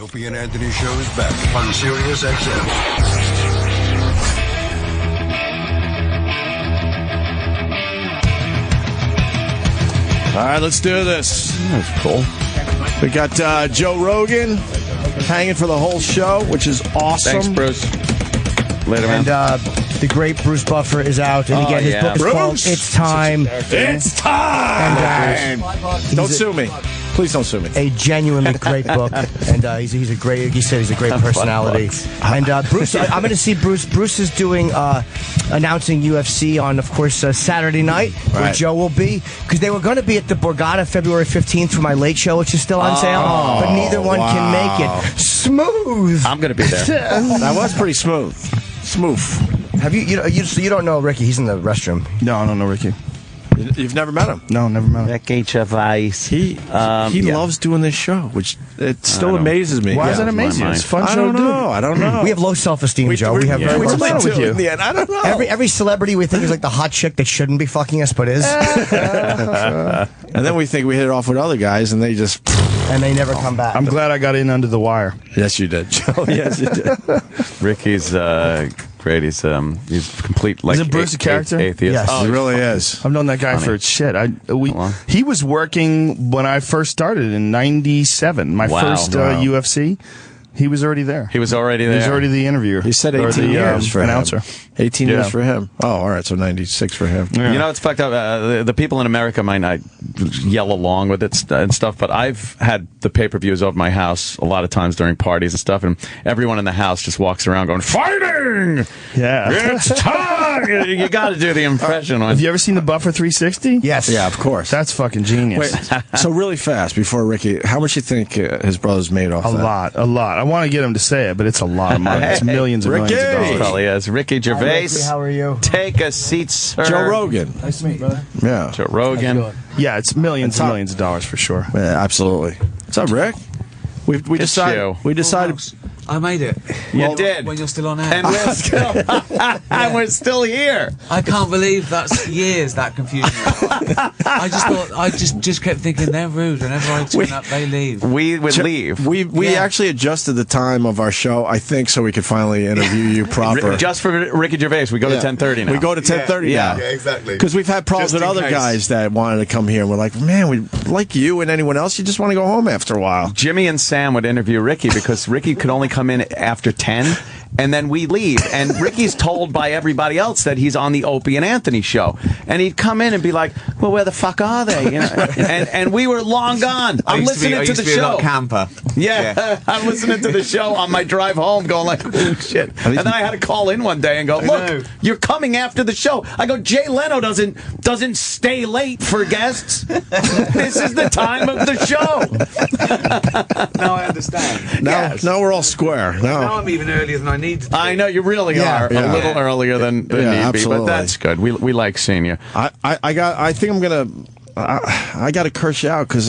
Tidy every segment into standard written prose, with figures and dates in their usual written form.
Opie and Anthony Show is back on Sirius XM. All right, let's do this. That's cool. We got Joe Rogan hanging for the whole show, which is awesome. Thanks, Bruce. Later, man. And the great Bruce Buffer is out. And again, his book is called It's Time. It's time! And, don't sue me. Please don't sue me. A genuinely great book. And he's a great, he said he's a great personality. And Bruce, I'm going to see Bruce. Bruce is doing, announcing UFC on, of course, Saturday night, where Joe will be. Because they were going to be at the Borgata February 15th for my late show, which is still on sale. But neither one can make it. Smooth! I'm going to be there. That was pretty smooth. Smooth. Have you don't know Ricky? He's in the restroom. No, I don't know Ricky. You've never met him? No, never met him. Ricky Gervais. He loves doing this show, which it still amazes me. Why is that amazing? It's a fun show to do. I don't know. We have low self-esteem, Joe. We have very low self-esteem. In the end, I don't know. Every celebrity we think is like the hot chick that shouldn't be fucking us, but is. And then we think we hit it off with other guys, and they just... And they never come back. I'm glad I got in under the wire. Yes, you did, Joe. Yes, you did. Ricky's great. He's complete, like, Isn't Bruce a character? Atheist. Yes. Oh, he really is. I've known that guy for shit. He was working when I first started in '97. My first UFC. He was already there. He was already there. He was already the interviewer. He said 18 years for announcer. 18 years for him. Oh, all right. So 96 for him. Yeah. You know, it's fucked up. The people in America might not yell along with it and stuff, but I've had the pay-per-views over my house a lot of times during parties and stuff, and everyone in the house just walks around going, "Fighting! Yeah. It's time!" You got to do the impression. Have you ever seen the Buffer 360? Yes. Yeah, of course. That's fucking genius. Wait, so really fast, before Ricky, how much you think his brother's made off that? A lot. I want to get him to say it, but it's a lot of money. It's millions and millions of dollars. Probably is. Ricky Gervais. Hi, Ricky, how are you? Take a seat, sir. Joe Rogan. Nice to meet you, brother. Yeah. Joe Rogan. Yeah, it's millions and millions of dollars for sure. Yeah, absolutely. What's up, Rick? We decided. I made it. You did. When you're still on air. And we're still here. I can't believe that's years, that confusion. I just thought, I just kept thinking they're rude. Whenever I turn up, they leave. We would leave. We actually adjusted the time of our show, I think, so we could finally interview you proper. Just for Ricky Gervais, we go to 10:30 now. We go to 10:30 now. Yeah, exactly. Because we've had problems with other guys that wanted to come here, and we're like, man, we like you and anyone else, you just want to go home after a while. Jimmy and Sam would interview Ricky because Ricky could only come in after 10, and then we leave. And Ricky's told by everybody else that he's on the Opie and Anthony show. And he'd come in and be like, well, where the fuck are they? You know? and we were long gone. I'm listening to the show. Camper. Yeah. I'm listening to the show on my drive home going like, oh, shit. And then I had to call in one day and go, look, you're coming after the show. I go, Jay Leno doesn't stay late for guests. This is the time of the show. Now I understand. Now we're all square. Now I'm even earlier than I need to be. I know you really are a little earlier than need be, but that's good. We like seeing you. I think I'm gonna. I got to curse you out because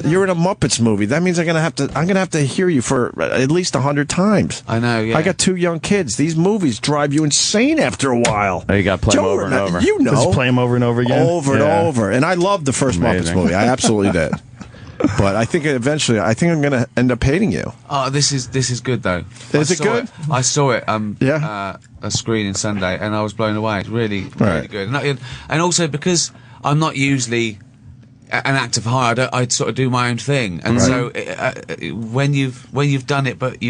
you're in a Muppets movie. That means I'm gonna have to hear you for at least 100 times. I know. Yeah. I got 2 young kids. These movies drive you insane after a while. Oh, you got to play them over and over. You know, just play them over and over again, over and over. And I loved the first Muppets movie. I absolutely did. But I think eventually, I'm going to end up hating you. Oh, this is good though. Is it good? I saw it. A screening Sunday, and I was blown away. It's really good. And also because I'm not usually an actor for hire, I sort of do my own thing. And so when you've done it, but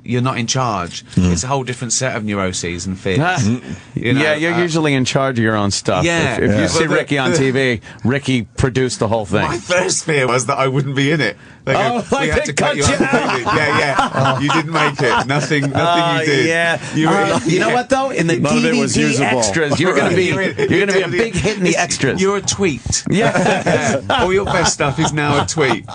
you're not in charge. It's a whole different set of neuroses and fears. You know, yeah, you're usually in charge of your own stuff. Yeah. If you see Ricky on TV, Ricky produced the whole thing. My first fear was that I wouldn't be in it. They go, we had to cut you out completely. Yeah. You didn't make it. Nothing you did. Yeah. You know what though? In the DVD extras, you're going to be a big hit in the extras. You're a tweet. Yeah. All your best stuff is now a tweet.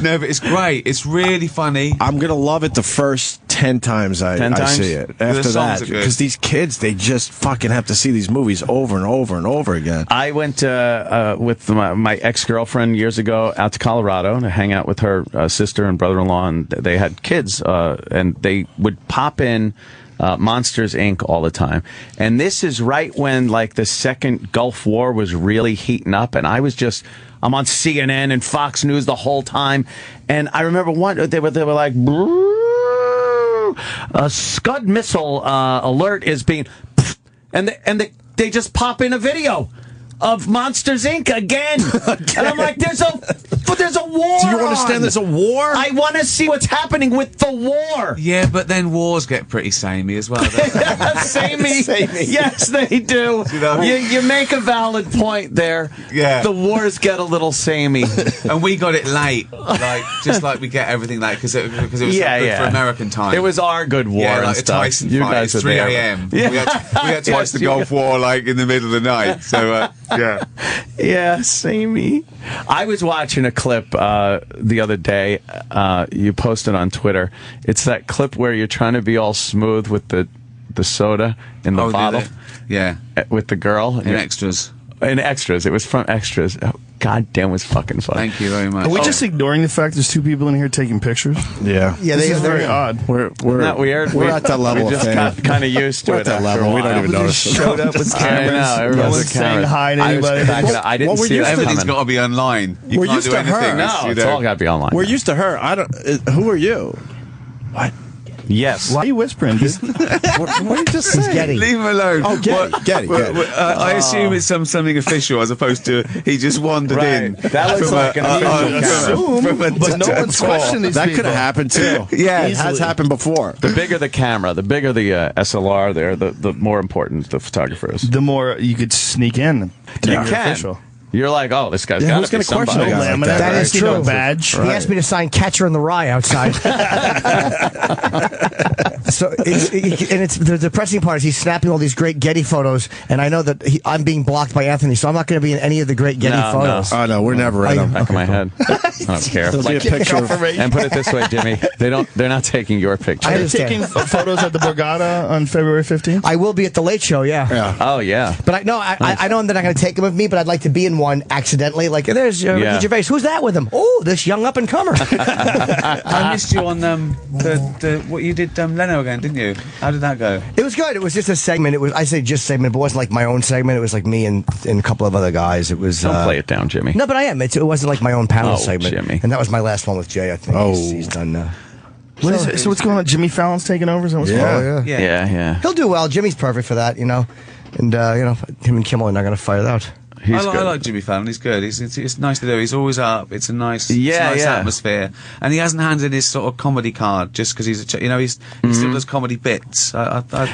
No, but it's great. It's really funny. I'm going to love it the first 10 times I see it. After that, because these kids, they just fucking have to see these movies over and over and over again. I went with my ex-girlfriend years ago out to Colorado to hang out with her sister and brother-in-law, and they had kids, and they would pop in Monsters Inc. all the time. And this is right when like the second Gulf War was really heating up, and I'm on CNN and Fox News the whole time. And I remember they were like, a Scud missile alert is being, and they just pop in a video of Monsters Inc. again. And I'm like, there's a war. Do you understand there's a war? I want to see what's happening with the war. Yeah, but then wars get pretty samey as well. Samey. Yes, they do. You make a valid point there. Yeah. The wars get a little samey. And we got it late, just like we get everything late, because it was so good for American time. It was our good war like and a stuff. Tyson You fight. guys It's are 3 there. a.m. Yeah. We had to watch the Gulf War like in the middle of the night. So yeah. Yeah, samey. I was watching a clip the other day. You posted on Twitter. It's that clip where you're trying to be all smooth with the soda in the bottle. Yeah. With the girl. In extras. In extras. It was from extras. Oh, God damn, it was fucking fun. Thank you very much. Are we just ignoring the fact there's two people in here taking pictures? Yeah. Yeah, This is very odd. We're Not weird. We're at that level We of just fame. got kind of used to We're it. at that after level. a We don't while. even notice. Showed up with I cameras. know. No Everyone's one's saying cameras. hi to I was anybody. cracking up. I didn't What were see you that saying? Everything's coming. got to be online. You We're can't used do to her. anything. No, you it's know. all got to be online. We're used to her. I don't. Who are you? What? Yes. Why are you whispering, dude? What are you just saying? Getty. Leave him alone. Oh, Getty. I assume it's something official as opposed to he just wandered Right. in. That looks from like an official Assume, but no one's questioning these That people. could have happened too. Yeah. It has happened before. The bigger the camera, the bigger the SLR there, the more important the photographer is. The more you could sneak in to You make it can. official. You're like, oh, this guy's Yeah, got who's to be gonna question somebody. a guy like Laminate, that? That is you know, true. badge. He asked me to sign Catcher in the Rye outside. So the depressing part is he's snapping all these great Getty photos, and I know that I'm being blocked by Anthony, so I'm not going to be in any of the great Getty No, photos. Oh no, we're never in them. Back of my head. I don't care. There'll be a picture of And put it this way, Jimmy, they're not taking your picture. I Are you understand. taking photos at the Borgata on February 15th? I will be at the Late Show, yeah. Oh yeah. But I know I'm not going to take him with me, but I'd like to be in one accidentally. Like, there's Yeah. Ricky Gervais. Who's that with him? Oh, this young up and comer. I missed you on the what you did Leno again, didn't you? How did that go? It was good. It was just a segment. I say just segment, but it wasn't like my own segment. It was like me and a couple of other guys. It was. Don't play it down, Jimmy. No, but I am. It wasn't like my own panel Oh, segment. Jimmy. And that was my last one with Jay. I think he's done. What is it? So what's going on? Jimmy Fallon's taking over? Is that what's going on? Yeah. He'll do well. Jimmy's perfect for that, And him and Kimmel are not going to fight it out. He's I good. like Jimmy Fallon. He's good. It's nice to do. He's always up. It's a nice, Yeah, nice yeah. atmosphere. And he hasn't handed in his sort of comedy card just because he still does comedy bits.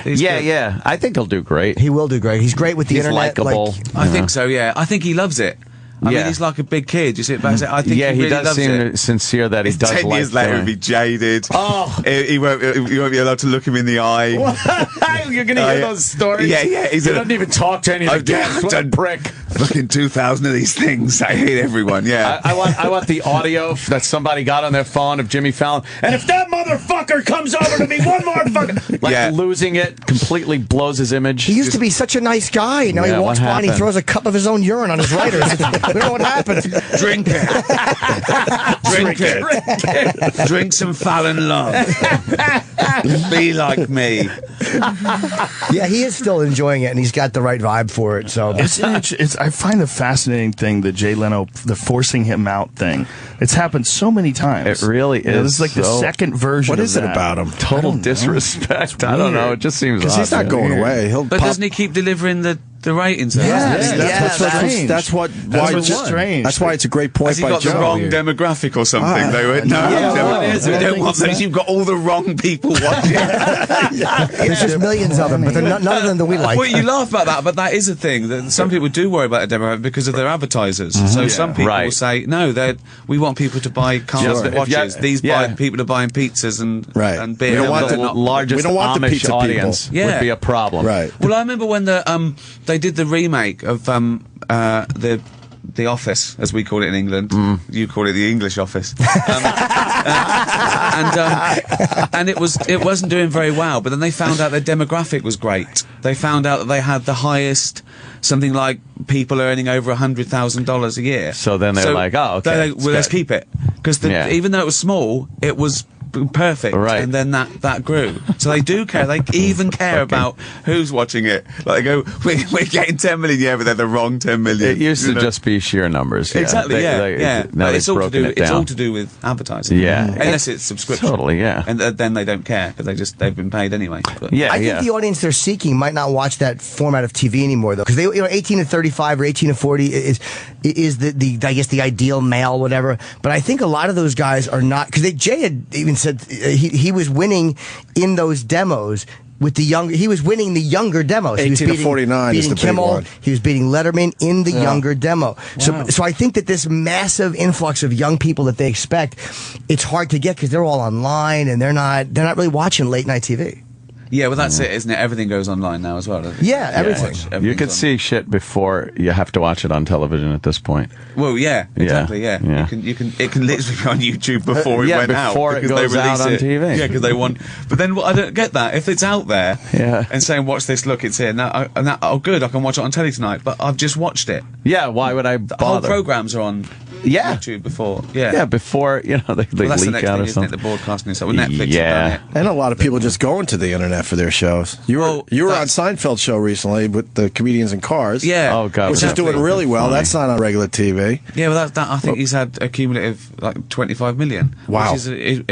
He's Yeah, good. yeah. I think he'll do great. He will do great. He's great with the He's internet. likable. I think so. Yeah, I think he loves it. I mean, he's like a big kid. You sit back and say, I think Yeah, he really does loves seem it. sincere that he does 10 like years later, doing he'll be jaded. Oh. He won't be allowed to look him in the eye. You're going to hear those stories? Yeah. He doesn't even talk to any of the guests. What a prick. Fucking 2,000 of these things. I hate everyone. Yeah. I want the audio that somebody got on their phone of Jimmy Fallon. And if that motherfucker comes over to me one more fucking... Like losing it completely blows his image. He used to be such a nice guy. Now Yeah, he walks what by and he happened? throws a cup of his own urine on his writers. We don't know what happened. Drink it. Drink it. Drink some Fallon love. Be like me. Yeah, he is still enjoying it, and he's got the right vibe for it. So I find the fascinating thing that Jay Leno, the forcing him out thing. It's happened so many times. It really You know, is. this is like the so- second version. What of is it that. about him? Total disrespect. I don't know. It just seems Because odd. he's not going away. He'll But pop. doesn't he keep delivering the ratings? That's why what's strange. That's why it's a great point Has he by got the Joe. wrong demographic or something? They went, no, what is it? we don't want those. You've got all the wrong people watching. there's just millions of them, but none of them that we like. Well, you laugh about that, but that is a thing. That some people do worry about a demographic because of their advertisers. So some people will say, no, we want people to buy cars Sure. and If watches. you- These yeah. people are buying pizzas and beer. We don't and want they're the not- largest we don't want the Amish pizza audience people. would Yeah. be a problem. Right. Well, I remember when they did the remake of the Office, as we call it in England. You call it the English Office. And it wasn't doing very well. But then they found out their demographic was great. They found out that they had the highest, something like people earning over $100,000 a year. So then they're like, oh, okay, Let's keep it because even though it was small, it was perfect, Right. and then that grew. So they do care. They even care about who's watching it. Like they go, we're getting 10 million, yeah, but they're the wrong 10 million. It used to just be sheer numbers. Yeah. Exactly, yeah. Now But it's all to do with advertising. Yeah. Unless it's subscription. Totally, yeah. And then they don't care because they've been paid anyway. But Yeah, I think the audience they're seeking might not watch that format of TV anymore, though, because 18 to 35 or 18 to 40 is the I guess the ideal male, whatever. But I think a lot of those guys are not, because Jay had even said he was winning in those demos. With the younger, he was winning the younger demos. 18 to 49 is the big Kimmel. one. He was beating Letterman in the younger demo. Wow. So I think that this massive influx of young people that they expect, it's hard to get because they're all online and they're not really watching late night TV. yeah, well, that's it, isn't it? Everything goes online now as well, doesn't it? Yeah, everything. You could see shit before you have to watch it on television at this point. Well, yeah, exactly, yeah. Yeah. You can. It can literally be on YouTube before it Yeah, went out. before it because goes they release out on it. TV. Yeah, because they want. But then I don't get that. If it's out there and saying, watch this, look, it's here. Now, oh, good, I can watch it on telly tonight, but I've just watched it. Yeah, why would I The whole bother? programmes are on YouTube before. Yeah. Yeah, before, they Well, that's the leak next out thing, or isn't it? something. The broadcasting stuff. Well, Netflix Yeah. have done it. And a lot of people just go into the internet for their shows. You were on that's- Seinfeld's show recently with the comedians in cars. Yeah. Oh, God. Which is doing really well. Funny. That's not on regular TV. Yeah, well, I think he's had a cumulative like 25 million. Wow. Which is,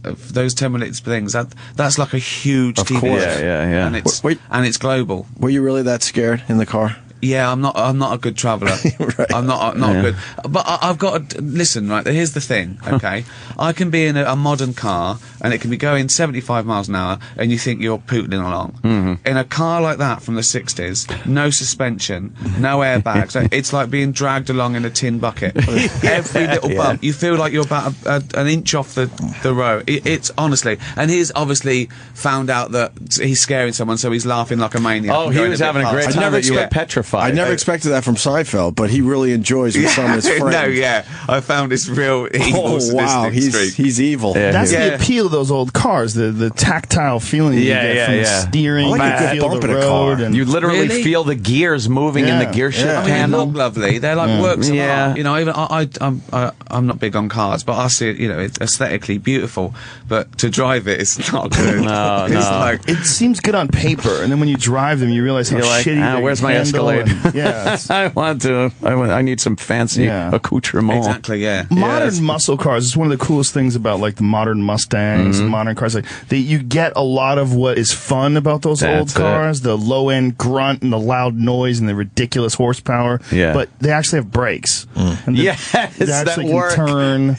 of those 10 minutes things, that's like a huge TV course. show. Yeah. Wait. And it's global. Were you really that scared in the car? Yeah, I'm not a good traveller. Right. I'm not good. But I've got to listen. Right, here's the thing. Okay, I can be in a modern car and it can be going 75 miles an hour, and you think you're pootling along. Mm-hmm. In a car like that from the 60s, no suspension, no airbags. It's like being dragged along in a tin bucket. Every little bump, you feel like you're about an inch off the road. It's honestly, and he's obviously found out that he's scaring someone, so he's laughing like a maniac. Oh, he was having a great I time never that you were expect- petrified. I never expected that from Seinfeld, but he really enjoys with some of his friends. No, yeah, I found this real evil, Oh, wow. sadistic streak. He's evil. Yeah. That's Yeah. the appeal of those old cars, the tactile feeling you get from the steering, I like a good you feel bump the in a car. road. And You literally Really? feel the gears moving in the Yeah. gear shift Yeah. I mean, they panel. look lovely. They're like works of Yeah. art. Even I'm not big on cars, but I see it. It's aesthetically beautiful. But to drive it, it's not good. No, it's no. like it seems good on paper, and then when you drive them, you realize how You're like, shitty they where's my handle Escalade? and- yeah, it's- I need some fancy Yeah. accoutrement. exactly, yeah. modern muscle cars is one of the coolest things about like the modern Mustangs, Mm-hmm. modern cars. Like you get a lot of what is fun about those That's old cars, the low end grunt and the loud noise and the ridiculous horsepower. Yeah. But they actually have brakes. And Yes, they that actually work. can turn.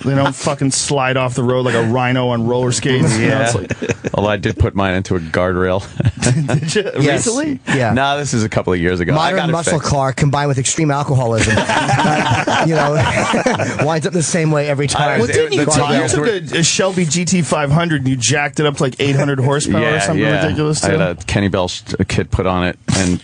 They don't fucking slide off the road like a rhino on roller skates. You know, Yeah. it's like, Although I did put mine into a guardrail. did you, Yes. recently? Yeah. No, this is a couple of years ago. I got Modern it muscle fixed. car combined with extreme alcoholism, winds up the same way every time. Well, didn't you, The you tires took a Shelby GT500 and you jacked it up to like 800 horsepower or something ridiculous I too? had a Kenny Bell kit put on it, and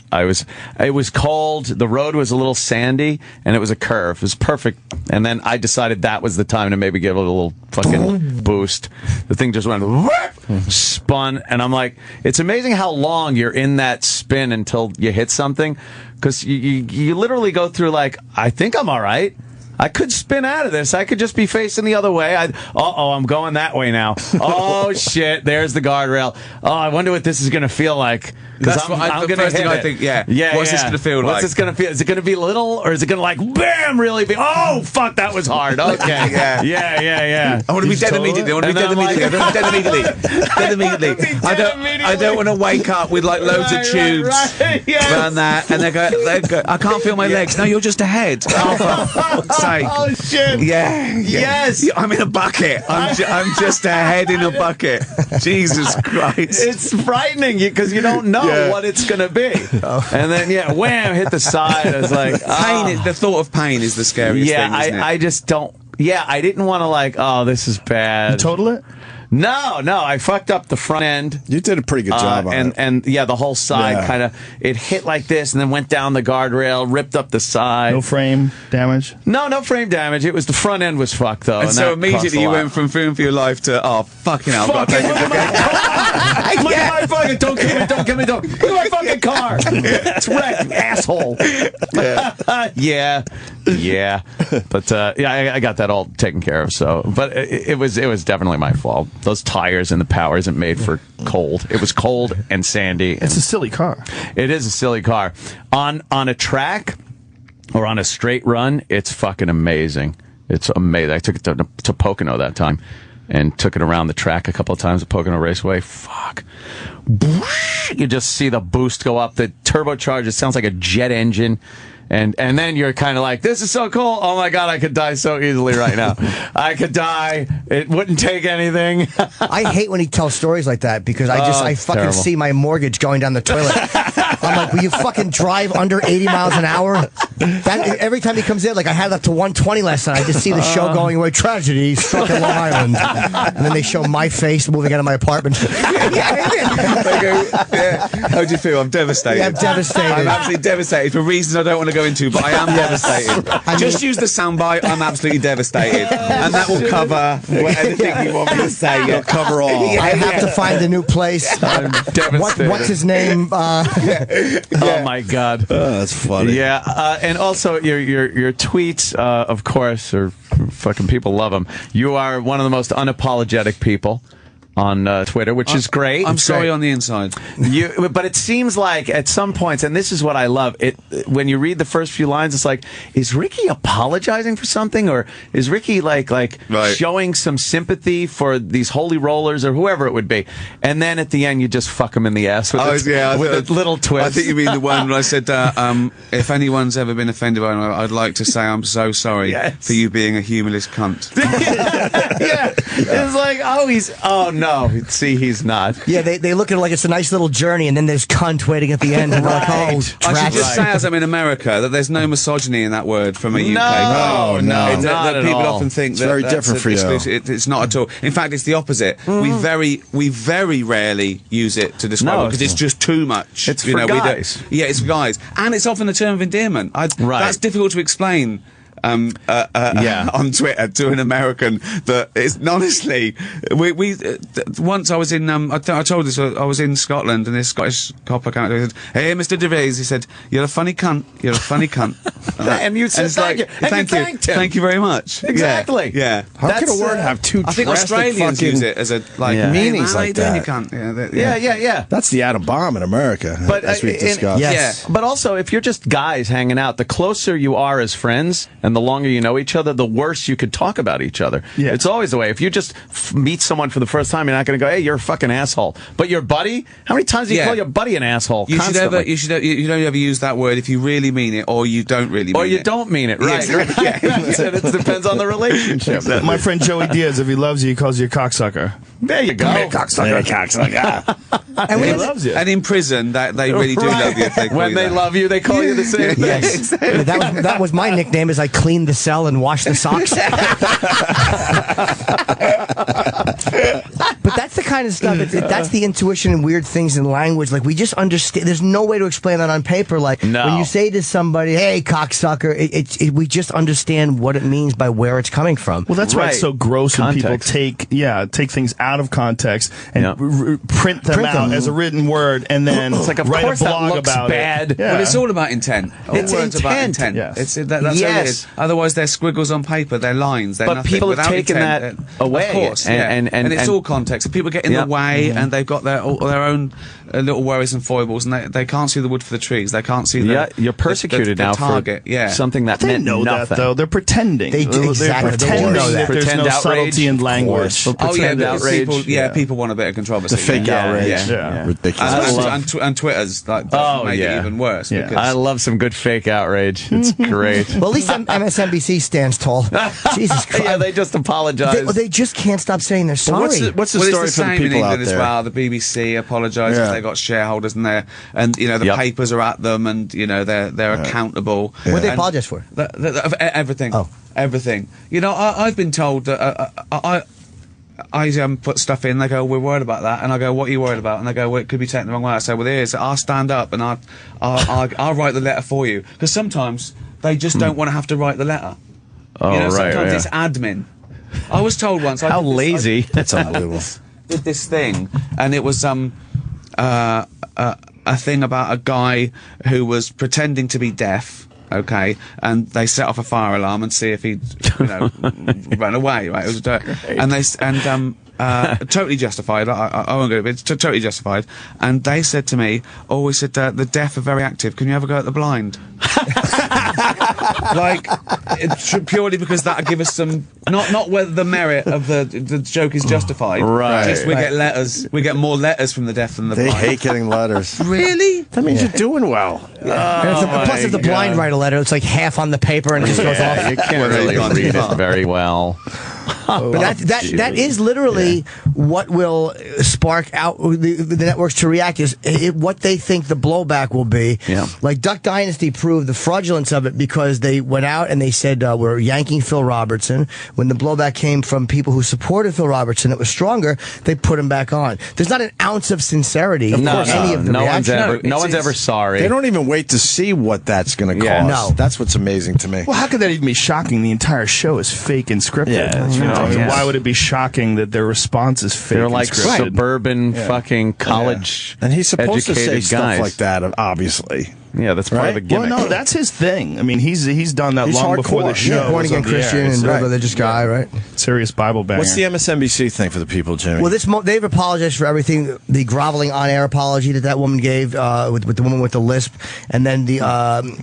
it was cold. The road was a little sandy, and it was a curve. It was perfect. And then I decided that was the time to maybe give it a little fucking boost. The thing just went whoop, spun, and I'm like, it's amazing how long you're in that spin until you hit something, because you literally go through like, I think I'm all right. I could spin out of this. I could just be facing the other way. I'm going that way now. Oh, shit, there's the guardrail. Oh, I wonder what this is going to feel like. That's what I'm the going to first hit thing I it. think, yeah. What's this gonna feel like? What's this going to feel? Is it going to be little, or is it going to like, bam, really be, oh, fuck, that was hard. Okay. Yeah. I want to be You dead told immediately. I want to be And dead I'm like- immediately. I don't want to be dead immediately. I don't want to wake up with like loads of tubes around that, and they go, I can't feel my legs. No, you're just ahead. Oh, for fuck's sake. Oh, shit. Yeah. Yes. I'm in a bucket. I'm just a head in a bucket. Jesus Christ. It's frightening because you don't know what it's going to be. And then, wham, hit the side. I was like, The thought of pain is the scariest thing, isn't it? I just don't. Yeah, I didn't want to like, oh, this is bad. You total it? No, I fucked up the front end. You did a pretty good job on it. And yeah, the whole side kind of, it hit like this and then went down the guardrail, ripped up the side. No frame damage? No frame damage. It was the front end was fucked, though. And so immediately you went from fearing for your life to, oh, fucking hell, I've got to take it again. My fucking, don't kill me. Look at my fucking car. It's wrecked, asshole. Yeah. But I got that all taken care of. So, but it was definitely my fault. Those tires and the power isn't made for cold. It was cold and sandy. It's a silly car. It is a silly car. On a track or on a straight run, it's fucking amazing. It's amazing. I took it to Pocono that time and took it around the track a couple of times at Pocono Raceway. Fuck. You just see the boost go up. The turbocharged, it sounds like a jet engine. And then you're kind of like, this is so cool. Oh my God, I could die so easily right now. I could die. It wouldn't take anything. I hate when he tells stories like that because I fucking terrible. see my mortgage going down the toilet. I'm like, will you fucking drive under 80 miles an hour? Every time he comes in, like I had up to 120 last night. I just see the show going away. Tragedy, stuck in Long Island. And then they show my face moving out of my apartment. They go, how do you feel? I'm devastated. Yeah, I'm devastated. I'm absolutely devastated for reasons I don't want to go into, but I am devastated. Just use the soundbite. I'm absolutely devastated, and that will cover anything you want me to say. It'll cover all. I have to find a new place. I'm devastated. What's his name? Oh my God. That's funny. Yeah, and also your tweets, of course, are fucking people love them. You are one of the most unapologetic people on Twitter, which is great. I'm sorry on the inside. But it seems like at some points, and this is what I love, when you read the first few lines, it's like, is Ricky apologizing for something? Or is Ricky like showing some sympathy for these holy rollers or whoever it would be? And then at the end, you just fuck them in the ass with a little twist. I think you mean the one where I said, if anyone's ever been offended by anyone, I'd like to say I'm so sorry for you being a humorless cunt. Yeah. It's like, oh no. See, he's not. Yeah, they look at it like it's a nice little journey, and then there's cunt waiting at the end. And we're like, oh, I should just say, as I'm in America, that there's no misogyny in that word from a UK. No, that at people all. often think It's that very that's different for you. exclusive. It's not at all. In fact, it's the opposite. We very rarely use it to describe it because it's just too much. It's for guys. It's for guys, and it's often a term of endearment. That's difficult to explain. On Twitter to an American that it's honestly once I was in I told this I was in Scotland and this Scottish copper came out and said, hey Mr. Gervais, he said, you're a funny cunt, And you said thank you. Thank you very much. Exactly. Yeah. How can a word have two I think drastic Australians use it as a meanings hey, like that? You cunt. Yeah. That's the atom bomb in America, But as we've discussed. Yes. But also, if you're just guys hanging out, the closer you are as friends and the longer you know each other, the worse you could talk about each other. Yeah. It's always the way. If you just meet someone for the first time, you're not going to go, hey, you're a fucking asshole. But your buddy, how many times do you call your buddy an asshole? You constantly? you don't ever use that word if you really mean it, or you don't really mean it. Or you don't mean it, right? It depends on the relationship. My friend Joey Diaz, if he loves you, he calls you a cocksucker. There you go. Cocksucker. And He loves you. And in prison, they really do love you. If they call When you they that. love you, they call you the same thing. Yes. That was my nickname as I cleaned the cell and washed the socks. But that's the kind of stuff, that's the intuition and weird things in language. Like, we just understand, there's no way to explain that on paper. Like, when you say to somebody, hey, cocksucker, we just understand what it means by where it's coming from. Well, that's why it's so gross when people Context. take things out of context and print them out as a written word and then It's like, of write course a blog that looks about bad. it. Yeah. Well, it's all about intent. It's All words about intent. intent. Yes. That's all it Yes. is. Otherwise, they're squiggles on paper. They're lines. They're But nothing. people have Without taken intent, that away. Of course, And it's all context. So people get in the way, Mm-hmm. and they've got their own little worries and foibles, and they can't see the wood for the trees. They can't see the you're persecuted the now target. for something that They meant know nothing. that, though. They're pretending. They do, exactly. They're They pretending know that. that there's Pretend no outrage. subtlety in language. Pretend outrage. People want a bit of controversy. The fake yeah. outrage. Yeah. Ridiculous. And Twitter's like made it even worse. Yeah. Because I love some good fake outrage. It's great. Well, at least MSNBC stands tall. Jesus Christ. Yeah, they just apologize. They just can't stop saying they're sorry. What's the Well, story it's the for the same in people out England as there? well. The BBC apologises. Yeah. They got shareholders in there, and the papers are at them, and they're accountable. What did they And apologise for? Everything. Oh. Everything. I've been told that I put stuff in. They go, we're worried about that, and I go, what are you worried about? And they go, well, it could be taken the wrong way. I say, well, there is. I'll stand up and I'll write the letter for you, because sometimes they just don't want to have to write the letter. Oh, you know, right. Sometimes it's admin. I was told once. How lazy! That's unbelievable. Did this thing, and it was a thing about a guy who was pretending to be deaf. Okay, and they set off a fire alarm and see if he'd, run away. Right, it was totally justified. I won't go. It's totally justified. And they said to me, "Oh, we said the deaf are very active. Can you ever go at the blind?" Purely because that'll give us some, not whether the merit of the joke is justified. Right. Just we get letters. We get more letters from the deaf than the They blind. hate getting letters. Really? That means you're doing well. Plus, if the blind write a letter, it's like half on the paper and it just goes off. You can't really read it very well. But that is literally what will spark out the networks to react, is what they think the blowback will be. Yeah. Like Duck Dynasty proved the fraudulence of it because they went out and they said, we're yanking Phil Robertson. When the blowback came from people who supported Phil Robertson, it was stronger, they put him back on. There's not an ounce of sincerity in any of the reaction. No one's ever sorry. They don't even wait to see what that's going to cost. No. That's what's amazing to me. Well, how could that even be shocking? The entire show is fake and scripted. Yeah, that's right. I mean, Yes. why would it be shocking that their response is fake? They're like and scripted? suburban fucking college And he's supposed to say educated stuff guys. like that, obviously. Yeah, that's part of the Right? Well, gimmick. no, that's his thing. I mean, he's done that He's long before hardcore. the show. Yeah, Born was again on the air. Christian and He's a right. religious guy, right? Serious Bible banger. What's the MSNBC thing for the people, Jimmy? Well, they've apologized for everything. The groveling on-air apology that woman gave with the woman with the lisp, and then the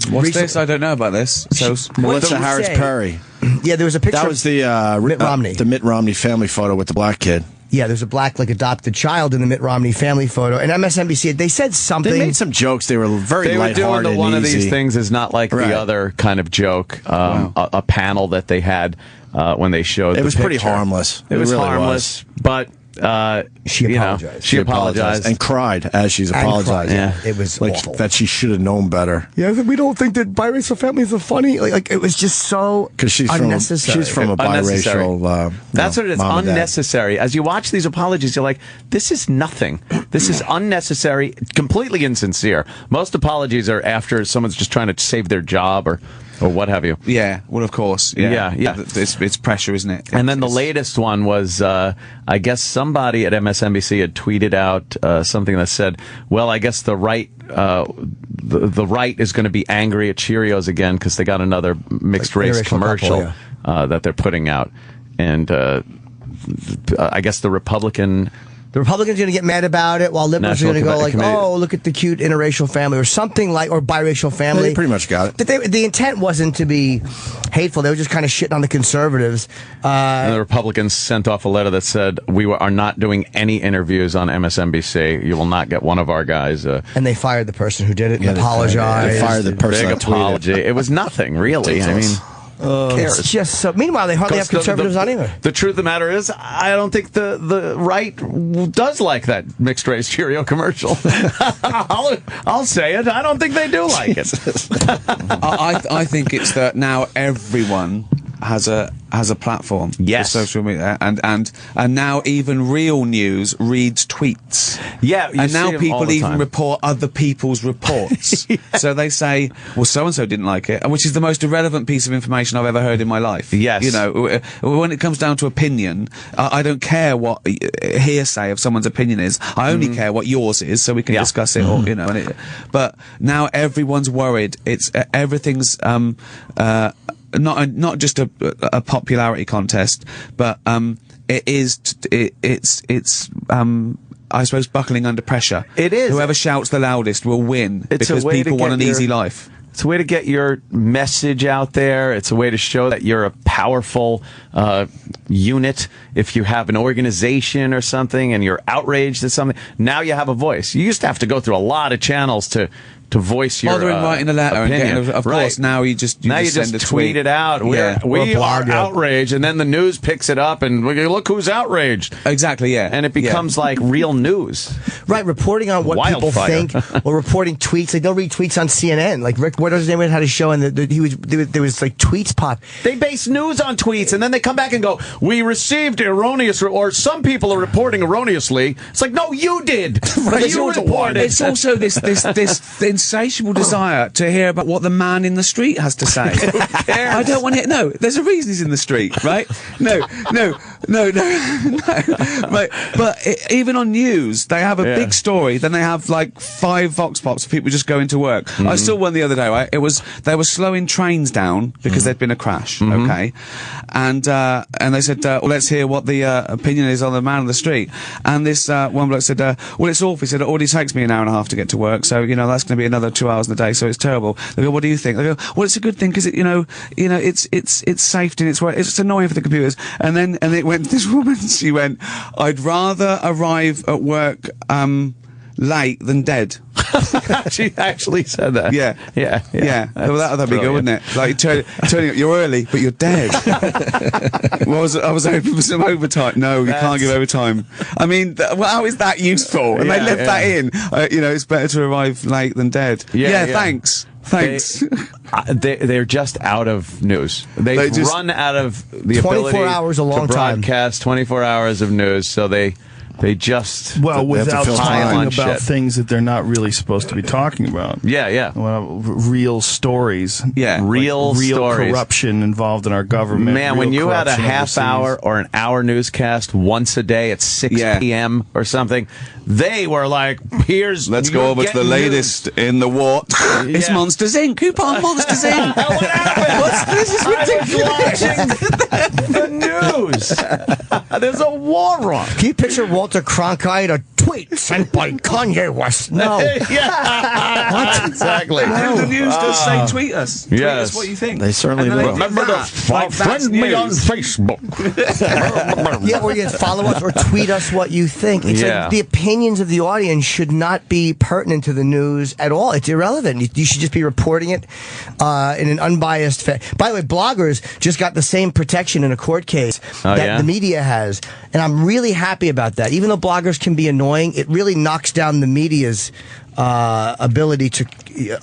What's this? I don't know about this. So Melissa did you Harris say? Perry. Yeah, there was a picture. That was the Mitt Romney. the Mitt Romney family photo with the black kid. Yeah, there's a black adopted child in the Mitt Romney family photo. And MSNBC, they said something. They made some jokes. They were very They were doing lighthearted the one and of these easy. things is not like Right. the other kind of joke. A panel that they had when they showed. It was pretty picture. harmless. It was really harmless, but She you know, apologized. she apologized and cried as she's And apologizing. cried, yeah. It was like awful. that she should have known better. Yeah, we don't think that biracial families are funny. Like it was just so Because she's unnecessary. from a Unnecessary. biracial. That's what it is. mom and dad. Unnecessary. As you watch these apologies, you're like, this is nothing. This is unnecessary, completely insincere. Most apologies are after someone's just trying to save their job or what have you. yeah, well, of course. Yeah. Yeah. It's pressure, isn't it? And then the latest one was, I guess somebody at MSNBC had tweeted out something that said, "Well, I guess the right, the right is going to be angry at Cheerios again because they got another mixed race interracial commercial couple, that they're putting out." And I guess the Republican. The Republicans are going to get mad about it, while liberals National are going to go like, Committee. "Oh, look at the cute interracial family," or something like, or biracial family. They pretty much got it. But the intent wasn't to be hateful. They were just kind of shitting on the conservatives. And the Republicans sent off a letter that said, "We are not doing any interviews on MSNBC. You will not get one of our guys." And they fired the person who did it and They apologized. fired the person Big that tweeted. apology. It was nothing, really. I mean, It's just so. Meanwhile, they hardly have conservatives on either. The truth of the matter is, I don't think the right does like that mixed race Cheerio commercial. I'll say it. I don't think they do like it. I think it's that now everyone has a platform. Yes. For social media, and now even real news reads tweets. Yeah, you and see now 'em all people the even time. report other people's reports. So they say, "Well, so and so didn't like it," which is the most irrelevant piece of information I've ever heard in my life. Yes. You know, when it comes down to opinion, I don't care what hearsay of someone's opinion is. I only care what yours is, so we can discuss it. Or you know, but now everyone's worried. It's everything's not just a popularity contest, but it's I suppose buckling under pressure. It is. Whoever shouts the loudest will win It's a because way to people want get an your- easy life. It's a way to get your message out there. It's a way to show that you're a powerful unit. If you have an organization or something and you're outraged at something, now you have a voice. You used to have to go through a lot of channels to to voice your Bothering writing a letter opinion. and getting, of course, now you just send a tweet it out. We are outraged, and then the news picks it up, and look who's outraged. Exactly, yeah. And it becomes like real news. Right, reporting on what people think, or reporting tweets. Like, they'll read tweets on CNN. Like, Rick, what was his name? Had a show, and there was like tweets pop. They base news on tweets, and then they come back and go, we received erroneous, or some people are reporting erroneously. It's like, no, you did. You reported. It's also this insatiable desire to hear about what the man in the street has to say. I don't want to hear. No, there's a reason he's in the street, right? No. Right. But even on news, they have a big story, then they have like 5 vox pops of people just going to work. I saw one the other day, right? They were slowing trains down because there'd been a crash, okay? And they said, well, let's hear what the opinion is on the man on the street. And this one bloke said, well, it's awful. He said, it already takes me an hour and a half to get to work, so, that's going to be another 2 hours in the day, so it's terrible. They go, what do you think? They go, well, it's a good thing, because it's safety, and it's annoying for the computers. And it went, this woman, she went, I'd rather arrive at work late than dead. She actually said that. Yeah. Well, that'd be good, wouldn't it? Like turning up, you're early, but you're dead. I was hoping for some overtime. No, you can't give overtime. I mean, how is that useful? And they left that in. It's better to arrive late than dead. Yeah. Thanks. They're just out of news. They've run out of the 24 ability hours a long to broadcast 24 hours of news, so they just without talking shit about things that they're not really supposed to be talking about. Real stories. Real stories. Corruption involved in our government. Man, when you had a half hour or an hour newscast once a day at 6 p.m. or something, they were like, let's go over to the latest in the what? It's Monsters Inc. Who bought Monsters Inc? What happened? This is ridiculous. The news. There's a war on. Can you picture Walter Cronkite, a tweet sent by Kanye West? No. What? Exactly. The news does say tweet us. Tweet us what you think. They certainly do. Remember to friend me on Facebook. Or you follow us or tweet us what you think. It's like the opinions of the audience should not be pertinent to the news at all. It's irrelevant. You should just be reporting it in an unbiased fashion. By the way, bloggers just got the same protection in a court case that the media has. And I'm really happy about that. Even though bloggers can be annoying, it really knocks down the media's ability to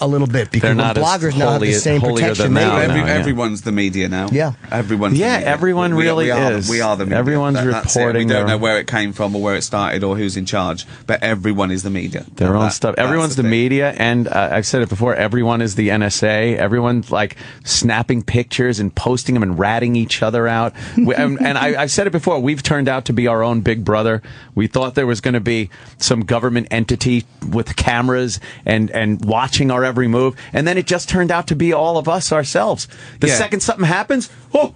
a little bit, because bloggers now have the same protection. Everyone's the media now. Everyone's the media. Everyone really is. We are the media. Everyone's reporting. We don't know where it came from or where it started or who's in charge, but everyone is the media. Their own stuff. Everyone's the media, and I've said it before, everyone is the NSA. Everyone's like snapping pictures and posting them and ratting each other out. And I've said it before, we've turned out to be our own Big Brother. We thought there was going to be some government entity with cameras and watching our every move, and then it just turned out to be all of us ourselves. The second something happens, and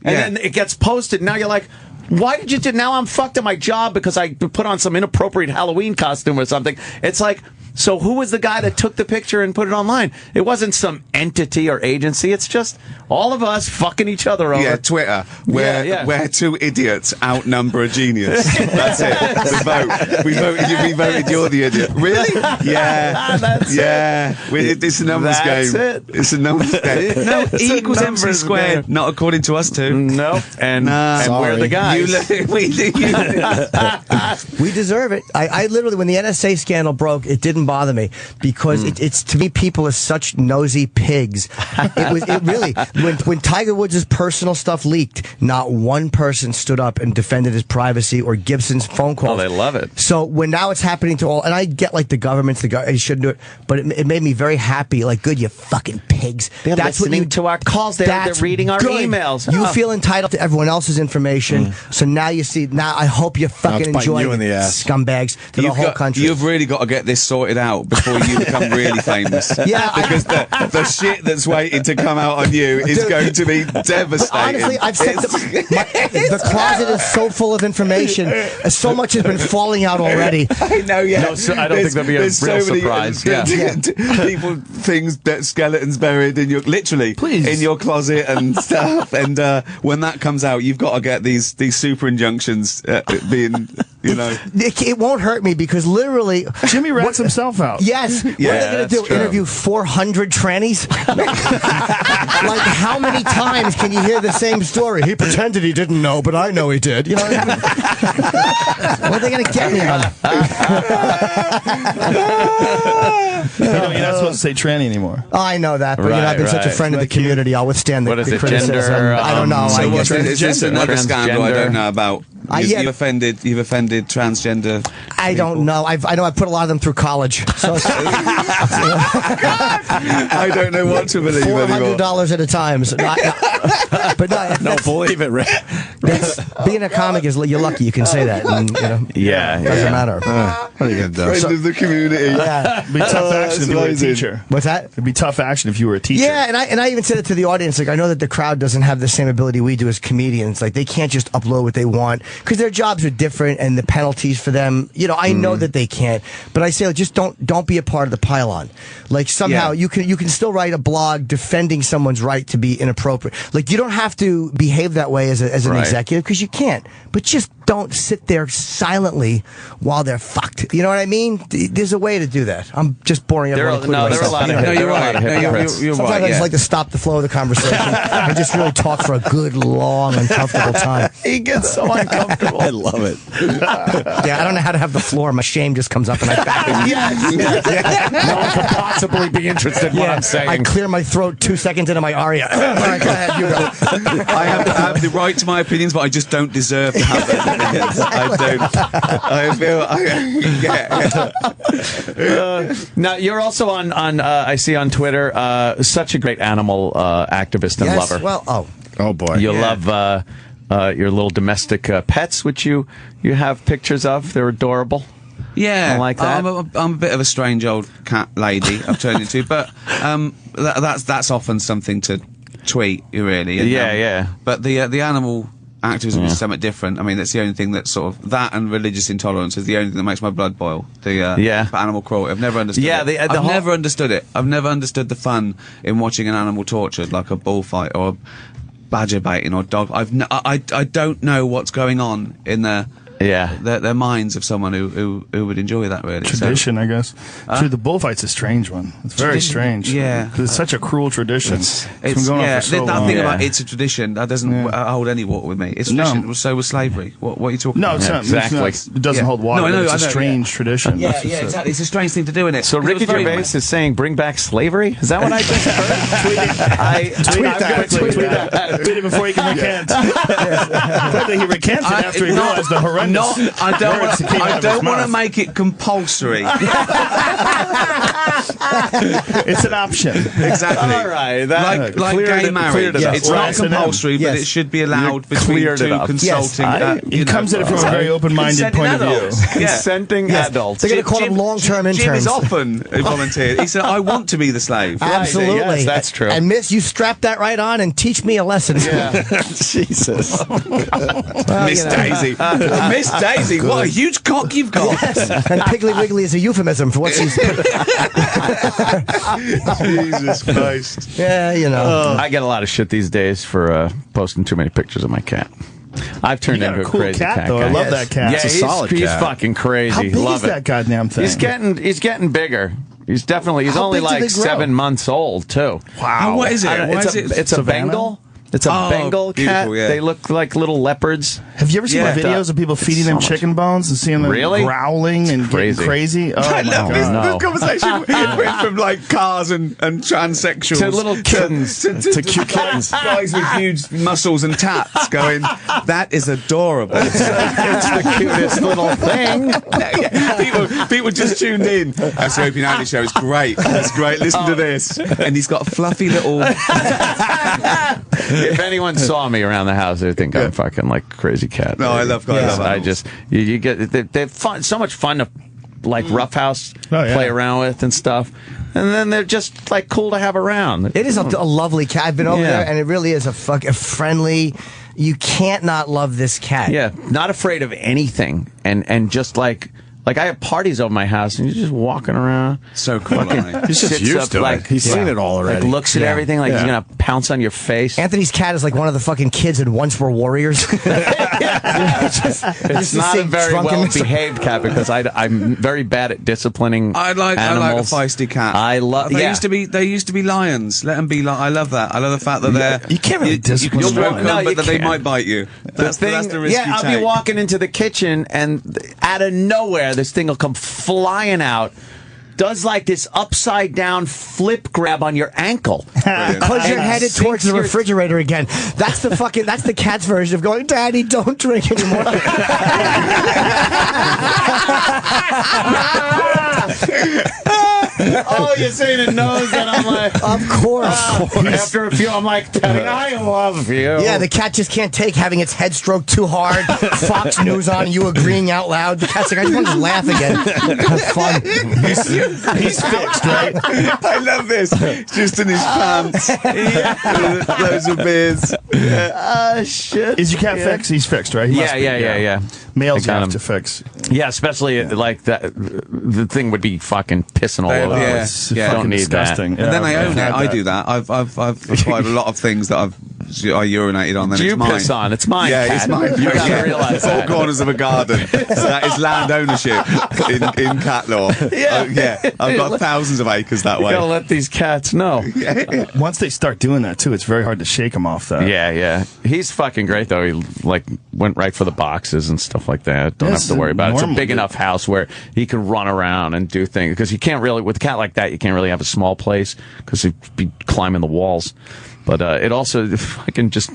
then it gets posted. Now you're like, why did you do? Now I'm fucked at my job because I put on some inappropriate Halloween costume or something. It's like, so who was the guy that took the picture and put it online? It wasn't some entity or agency. It's just all of us fucking each other over. Yeah, Twitter. We're 2 idiots outnumber a genius. That's it. The vote. We voted you're the idiot. Really? Yeah. It's a numbers game. It's a numbers game. No, E equals MC squared. Not according to us two. No. And we're the guys. We deserve it. I literally, when the NSA scandal broke, it didn't bother me, because it's to me, people are such nosy pigs. It really, when Tiger Woods' personal stuff leaked, not one person stood up and defended his privacy or Gibson's phone calls. Oh, they love it. So when now it's happening to all, and I get like the governments, they shouldn't do it, but it made me very happy. Like, good, you fucking pigs. They're listening to our calls. They're reading our emails. You feel entitled to everyone else's information. So now you see. Now I hope you fucking enjoy you in the ass. Scumbags to the whole country. You've really got to get this sorted out before you become really famous. Because the shit that's waiting to come out on you is going to be devastating. But honestly, I've said the closet is so full of information. So much has been falling out already. I know, I don't think there'll be a real surprise. People, things, skeletons buried in your in your closet and stuff. And when that comes out, you've got to get these super injunctions being It won't hurt me because literally Jimmy rats himself out. Yes. What are they going to do? true. Interview 400 trannies? Like, how many times can you hear the same story? He pretended he didn't know, but I know he did. You know what I mean? What are they going to get me on? You're not supposed to say tranny anymore. Oh, I know that, but I've been such a friend of the community. I'll withstand What the is it, criticism. gender, I don't know. So I guess is this another scandal I don't know about? You've offended transgender. I don't know. I know I put a lot of them through college. So I don't know what to believe anymore. $400 at a time. So No, believe it, Rick. Being a comic is you're lucky you can say that. And, doesn't matter. What are you going to do? Friend of the community. Yeah. It'd be tough action if you were a teacher. What's that? It'd be tough action if you were a teacher. Yeah, and I even said it to the audience. Like, I know that the crowd doesn't have the same ability we do as comedians. Like, they can't just upload what they want because their jobs are different and the penalties for them. I know that they can't, but I say, like, just don't be a part of the pylon. Like, somehow you can still write a blog defending someone's right to be inappropriate. Like, you don't have to behave that way as an executive because you can't. But just don't sit there silently while they're fucked. You know what I mean? There's a way to do that. I'm just boring everyone. There are a lot of hypocrites. You're Sometimes right. I just like to stop the flow of the conversation and just really talk for a good, long, uncomfortable time. He gets so uncomfortable. I love it. Yeah, I don't know how to have the floor. My shame just comes up and I back it. No one could possibly be interested in what I'm saying. I clear my throat 2 seconds into my aria. All right, go ahead, you go. I have the right to my opinions, but I just don't deserve to have those opinions. I don't. I feel. Now you're also on I see on Twitter such a great animal activist and lover. Well, Oh, boy. You love your little domestic pets, which you have pictures of. They're adorable. Yeah, I like that. I'm a bit of a strange old cat lady I've turned into, but that's often something to tweet, really. And, Yeah. But the animal activism is something different. I mean, that's the only thing that sort of that and religious intolerance is the only thing that makes my blood boil. For animal cruelty, I've never understood. Yeah, it. I've never understood it. I've never understood the fun in watching an animal tortured, like a bullfight or badger baiting or dog. I don't know what's going on in their minds of someone who would enjoy that, really. Tradition, I guess. Dude, the bullfight's a strange one. It's very strange. Yeah. Because it's such a cruel tradition. It's been going on for so that long. thing about it's a tradition, that doesn't hold any water with me. It's tradition, so was slavery. What are you talking about? No, it's not. Exactly. It doesn't hold water. No, I know, it's a I know, strange tradition. Yeah, exactly. It's a strange thing to do, isn't it? So Ricky Gervais is saying, "Bring back slavery." Is that what I just heard? Tweet that. Tweet it before he can recant. Clearly he recanted after he realized the horrendous. I don't want to make it compulsory. It's an option. Exactly. All right. Like gay marriage. It's not compulsory, but it should be allowed between two consulting. He comes at it from a very open-minded point of view. Consenting adults. They're going to call them long-term interns. Jim is often volunteered. He said, "I want to be the slave." Absolutely. Yes, that's true. And Miss, you strap that right on and teach me a lesson. Jesus. Miss Daisy. Miss Daisy, what a huge cock you've got. Yes. And Piggly Wiggly is a euphemism for what she's... Jesus Christ. Yeah, I get a lot of shit these days for posting too many pictures of my cat. I've turned You got into a cool crazy cat though. guy. I love that cat. Yeah, It's a solid he's cat. fucking crazy. How big Love is that goddamn thing? He's getting bigger. He's only How big do like they grow? 7 months old too. Wow. And what is it? I don't- Why it's is a it? it's a Savannah? Bengal. It's a Bengal cat. beautiful, yeah. They look like little leopards. Have you ever seen Yeah. the videos of people feeding them so much- chicken bones and seeing them Really? growling and Crazy. getting crazy? Oh I my love god! No. this conversation went from like cars and transsexuals To little kittens. to cute kittens, guys with huge muscles and tats going, that is adorable. It's the cutest little thing. People just tuned in. That's the Opie and Andy show. It's great. It's great. Listen to this. And he's got a fluffy little. If anyone saw me around the house, they think I'm fucking like a crazy cat. No, I love animals. I just you get they're fun, so much fun to like roughhouse play around with and stuff, and then they're just like cool to have around. It is a lovely cat. I've been over Yeah. there, and it really is a friendly... You can't not love this cat. Yeah, not afraid of anything, and just like Like, I have parties over my house, and you're just walking around. So cool. He's just used to it. He's seen it all already. Like, looks at everything like he's going to pounce on your face. Anthony's cat is like one of the fucking kids in Once Were Warriors. It's not a very well-behaved cat because I'm very bad at disciplining I like a feisty cat. I love. They used to be lions. Let them be. I love that. I love the fact that they're. You can't really discipline You'll them. stroke them, but that they might bite you. That's the risk you I'll take. be walking into the kitchen, and out of nowhere, this thing will come flying out. Does like this upside down flip grab on your ankle because you're headed towards the refrigerator again. That's the cat's version of going, Daddy, don't drink anymore. Oh, you're saying it knows that I'm like, of course. After a few, I'm like, Daddy, I love you. Yeah, the cat just can't take having its head stroked too hard. Fox News on, you agreeing out loud. The cat's like, I just want to laugh again. Have fun. He's fixed, right? I love this. Just in his pants. Loads of beers. Shit. Is your cat fixed? He's fixed, right? He must be, Yeah. Males I got have him. to fix. Yeah, especially like that. The thing would be fucking pissing all over. Yeah. It's Yeah. fucking Don't need disgusting. that. And then I I've own it. had I do that. I've acquired a lot of things that I urinated on. Then You it's mine. piss on. It's mine. Yeah, cat. it's mine. You gotta realize Four that. corners of a garden. So that is land ownership in cat law. Yeah. I've got thousands of acres that You way. gotta let these cats know. Once they start doing that too, it's very hard to shake them off that. Yeah. He's fucking great though. He like went right for the boxes and stuff like that. Don't Yes, have to worry about it. It's a normal, big dude. enough house where he can run around and do things because you can't really with a cat like that. You can't really have a small place because he'd be climbing the walls. But it also fucking just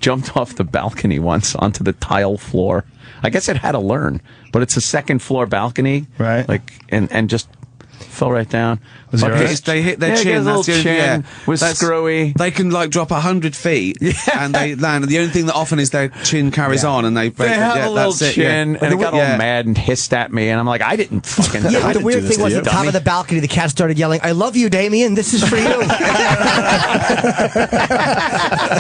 jumped off the balcony once onto the tile floor. I guess it had to learn, but it's a second floor balcony, Right. Like and just fell right down. Was he all right? They hit their Yeah, chin. his little That's the only- chin was That's- screwy. They can like drop 100 feet and they land. And the only thing that often is their chin carries on and they break. They have a little that's it, chin, and it got all Yeah. mad and hissed at me, and I'm like, I didn't fucking. Yeah, I the didn't weird do this thing was to at the you, top dummy. of the balcony, the cat started yelling, I love you, Damien, this is for you.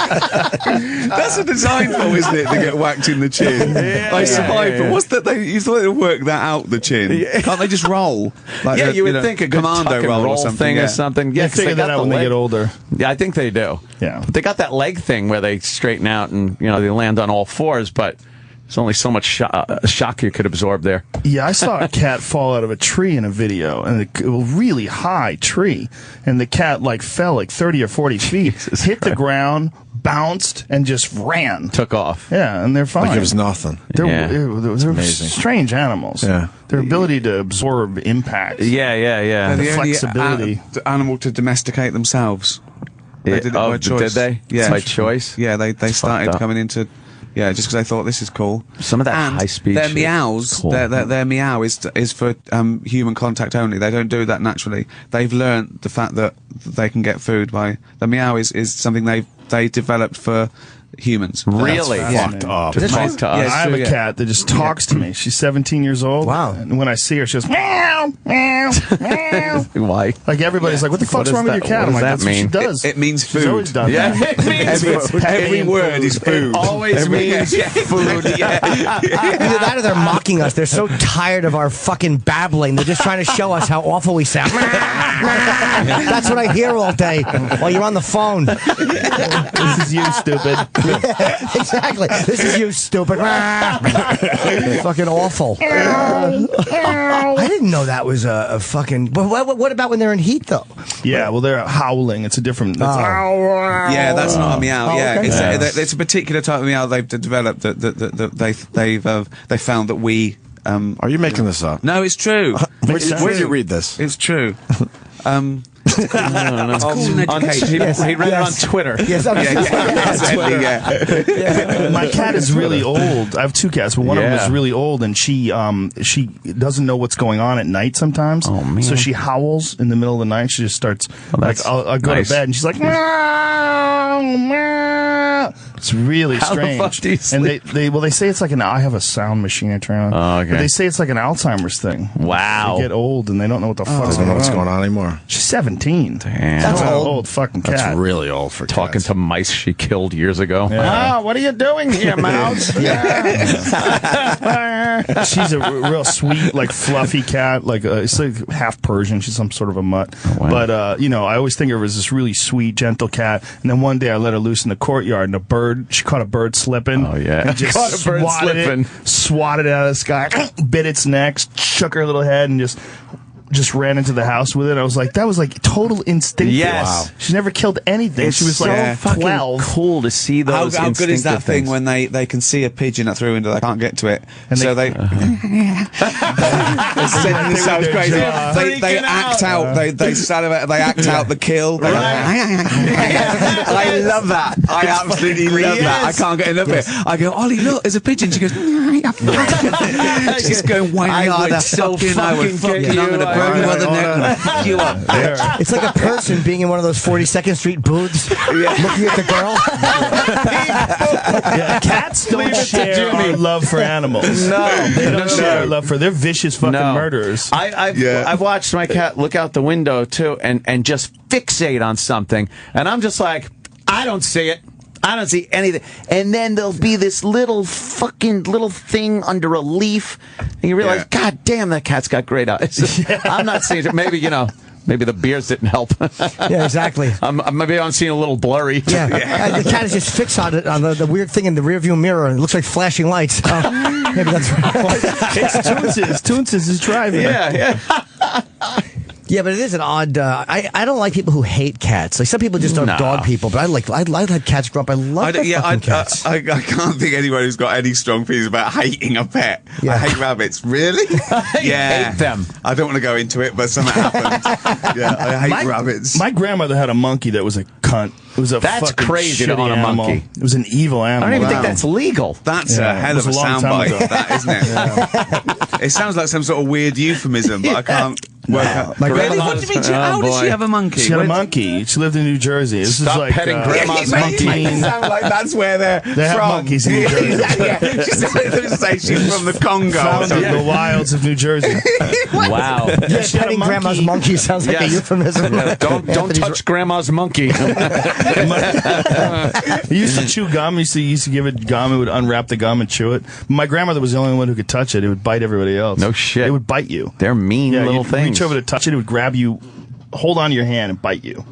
That's a design flaw, isn't it? To get whacked in the chin. I survived, but what's that? You thought they'd work that out, the chin. Can't they just roll? Like Yeah, a, you would know, think a good commando tuck and roll or roll something. thing Yeah. or something. Yeah, They 'cause figure that got out the when they leg. get older. Yeah, I think they do. Yeah. But they got that leg thing where they straighten out and they land on all fours, but there's only so much shock you could absorb there. Yeah, I saw a cat fall out of a tree in a video, and a really high tree, and the cat like fell like 30 or 40 feet, hit the ground, bounced, and just ran. Took off. Yeah, and they're fine. Like it was nothing. They're, Yeah. they're amazing. strange animals. Yeah. Their ability to absorb impacts. Yeah. They're the only flexibility. animal to domesticate themselves. They did it by choice. Did they? Yeah. By choice? Yeah, they started up. coming into. Yeah, just because they thought this is cool. Some of that And high-speed their shit meows, is cool. their meow is for human contact only. They don't do that naturally. They've learnt the fact that they can get food by the meow is something they developed for humans. Really? Yeah. Fucked up. To talk to us. Yeah, I have true, a yeah. cat that just talks to me. She's 17 years old. Wow. And when I see her, she goes, meow, meow, meow. Why? Like everybody's like, what the fuck's does wrong with that- your cat? what I'm does like, that that's mean? what she does. It means She's food. always done Yeah, that. it means food. Every word is food. Always means food. Either that or they're mocking us. They're so tired of our fucking babbling. They're just trying to show us how awful we sound. That's what I hear all day while you're on the phone. This is you, stupid. Exactly. This is you, stupid. Fucking awful. I didn't know that was a fucking. But what about when they're in heat, though? Yeah, well, they're howling. It's a different. It's, Yeah, that's not a meow. Oh, yeah, okay. it's a particular type of meow they've developed that they found that we. Are you making this up? No, it's true. Where'd you read this? It's true. It's On- he read it on Twitter. Yes, I'm exactly. Yeah. my cat is really old. I have two cats, but one of them Yeah. is really old, and she doesn't know what's going on at night sometimes. Oh, man. So she howls in the middle of the night. She just starts like that's I'll go nice. to bed, and she's like meow, meow. It's really How the strange. fuck do you sleep? And they say it's like I have a sound machine I turn on. Oh, okay. But they say it's like an Alzheimer's thing. Wow. They get old and they don't know what the fuck's I don't know what's going on anymore. She's 17. Damn. That's an old. old fucking cat. That's really old for Talking cats. to mice she killed years ago. Yeah. Ah, what are you doing here, mouse? She's a real sweet, like fluffy cat. Like it's like half Persian. She's some sort of a mutt. wow. But I always think of her as this really sweet, gentle cat. And then one day I let her loose in the courtyard, and she caught a bird slipping. Oh, yeah. and just Caught a bird slipping. swatted it out of the sky, bit its neck, shook her little head, and just ran into the house with it. I was like, that was like total instinctive. Yes. Wow. She never killed anything. It's she was so like fucking 12. cool to see those. How good is that instinctive thing things. when they can see a pigeon at through window, they can't get to it, And so they they're sending themselves their crazy. jaw. They act out. They salivate. They act out the kill. They I love that. I absolutely love that. I can't get enough of it. I go, Ollie, look, there's a pigeon. She goes, she's going whiny harder. Fucking I would fucking. I'm gonna burn you on the neck. I'm gonna fuck you up. It's like a person being in one of those 42nd Street booths, looking at the girl. Yeah, cats don't share our love for animals. No, They don't share our love for. They're vicious fucking murderers. I've watched my cat look out the window too and just fixate on something, and I'm just like, I don't see it. I don't see anything. And then there'll be this little thing under a leaf, and you realize, God damn, that cat's got great eyes. I'm not seeing it. Maybe maybe the beers didn't help. Yeah, exactly. Maybe I'm seeing a little blurry. Yeah. The cat is just fixated on the weird thing in the rearview mirror. It looks like flashing lights. Maybe that's right. It's Toonses. Toonses is driving. Yeah. Yeah, but it is an odd. I don't like people who hate cats. Like some people just are dog people, but I had cats grow up. I love fucking cats. I can't think anyone who's got any strong feelings about hating a pet. Yeah. I hate rabbits. Really? Yeah. hate them. I don't want to go into it, but something happened. Yeah, I hate rabbits. My grandmother had a monkey that was a cunt. It was a That's fucking crazy to shitty own a animal. monkey. It was an evil I animal. don't even think that's legal. That's Yeah, a hell it of a was a long time soundbite, ago. that, isn't it? It sounds like some sort of weird euphemism, but I can't work out. My Really? grandma- What do you mean? How did she have a monkey? She had a When- monkey. She lived in New Jersey. This Stop is like petting grandma's Yeah, monkey. it makes it sound like that's where they're They have from. monkeys in New Jersey. yeah. She say she's from the Congo. Found in the wilds of New Jersey. Wow. Yeah, she had a petting grandma's monkey. monkey sounds like a Yes. euphemism. Don't Anthony's touch grandma's monkey. He used to chew gum. He used to give it gum. It would unwrap the gum and chew it. My grandmother was the only one who could touch it. It would bite everybody else. No shit. It would bite you. They're mean Yeah, little you'd things. reach over to touch it. It would grab you, hold on to your hand, and bite you.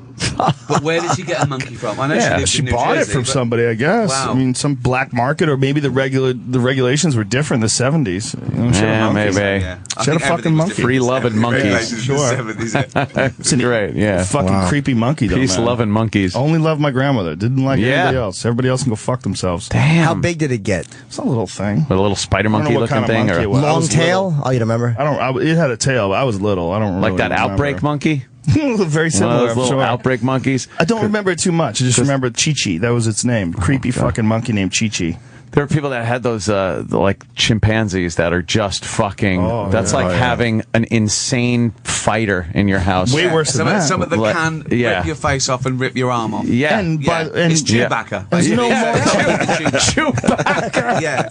But where did she get a monkey from? I know Yeah, lived she in New bought Jersey, it from but- somebody, I guess. Wow. I mean, some black market, or maybe the regulations were different in the 70s. You know, she had a Yeah, monkey. maybe. Yeah. I She had a think fucking everything was monkey. different. Free-loving monkeys. Regulations in the Sure. 70s, yeah. It's an Great, yeah. fucking creepy monkey, though, man. Peace-loving monkeys. Only loved my grandmother. Didn't like Yeah. anybody else. Everybody else can go fuck themselves. Damn. How big did it get? It's a little thing. With a little spider I don't monkey know what looking kind of thing? monkey Or it was. I Long was tail? little. Oh, you remember? It had a tail, but I was little. I don't like really that outbreak remember. monkey? Very One similar, of those I'm little sure. outbreak monkeys? I don't remember it too much. I just remember Chi-Chi. That was its name. Creepy fucking monkey named Chi-Chi. There are people that had those, like chimpanzees that are just fucking. Oh, that's yeah. like Oh, yeah. having an insane fighter in your house. Way worse than that. Some of them Like, can yeah. rip your face off and rip your arm off. Yeah. And Yeah, by, and it's Chewbacca. There's no more. Chewbacca. Yeah.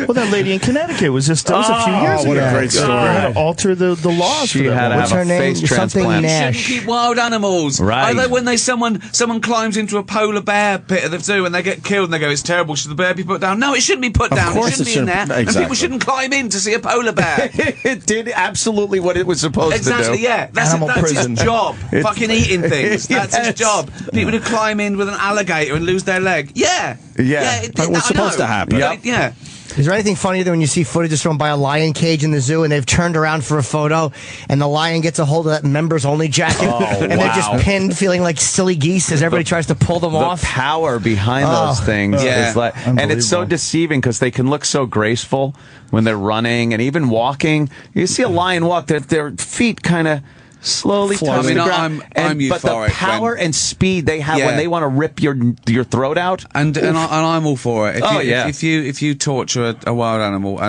Well, that lady in Connecticut was just that was a few years what ago. a great story. They had to alter the laws She for that had to woman. have What's her a name? face Something transplant. Nash. Shouldn't keep wild animals. Right. Although when someone climbs into a polar bear pit at the zoo and they get killed and they go, it's terrible, should the bear be put down? No, it shouldn't be put down. course It shouldn't it be in there. shouldn't. And people Exactly. shouldn't climb in to see a polar bear. It did absolutely what it was supposed Exactly, to do. yeah. That's Animal prison. his job. Fucking eating things. That's Yes. his job. People who climb in with an alligator and lose their leg. Yeah. Yeah. It, But what's I supposed know. to happen. Yep. Yeah. Is there anything funnier than when you see footage thrown by a lion cage in the zoo and they've turned around for a photo and the lion gets a hold of that members only jacket and they're wow. just pinned feeling like silly geese as everybody tries to pull them The off? power behind those things Yeah. is like, and it's so Unbelievable. deceiving because they can look so graceful when they're running and even walking. You see a lion walk, their feet kind of slowly touch I mean, the ground. I'm but the euphoric power when- and speed they have Yeah. when they want to rip your throat out. And I'm all for it. If If you torture a wild animal,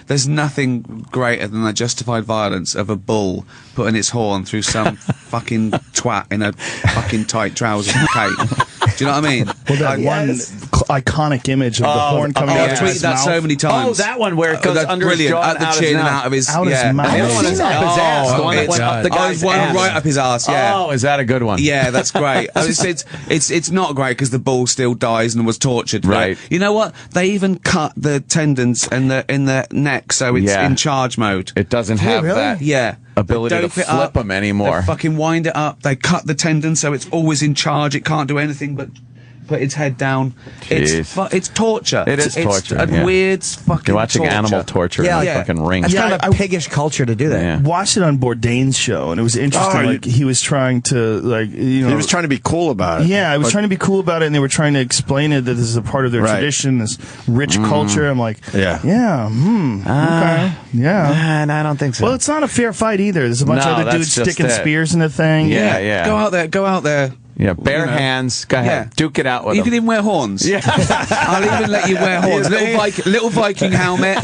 there's nothing greater than the justified violence of a bull putting its horn through some fucking twat in a fucking tight trousers and cape. you know what I mean? Well, that one iconic image of the horn coming out I've of tweeted his that mouth. so many times. Oh, that one where it goes That's under his brilliant. jaw At the and chin and out out of his Out his mouth. And the other one is up his ass. The one that went up the guy's one ass. right up his ass. Yeah. Oh, is that a good one? Yeah, that's great. It's not great because the bull still dies and was tortured. Right. You know what? They even cut the tendons in the neck, so it's in charge mode. It doesn't have that. Yeah. Ability They to dope it flip up. them anymore. They fucking wind it up. They cut the tendon so it's always in charge. It can't do anything but put its head down. It's torture. It is torture, It's yeah. a weird fucking You're watching torture. animal torture Yeah, in yeah. a fucking ring. That's Yeah, kind of a piggish culture to do that. Yeah. Watched it on Bourdain's show, and it was interesting. Oh, like he was trying to, like, you know, He was trying to be cool about it. Yeah, I was trying to be cool about it, and they were trying to explain it that this is a part of their Right. tradition, this rich culture. I'm like, okay, yeah. And I don't think so. Well, it's not a fair fight either. There's a bunch No, of other that's dudes just sticking it. spears in the thing. Yeah, yeah. Go out there. Yeah, bare You know. hands. Go ahead. Yeah. Duke it out with You them. can even wear horns. Yeah. I'll even let you wear horns. Little Viking helmet.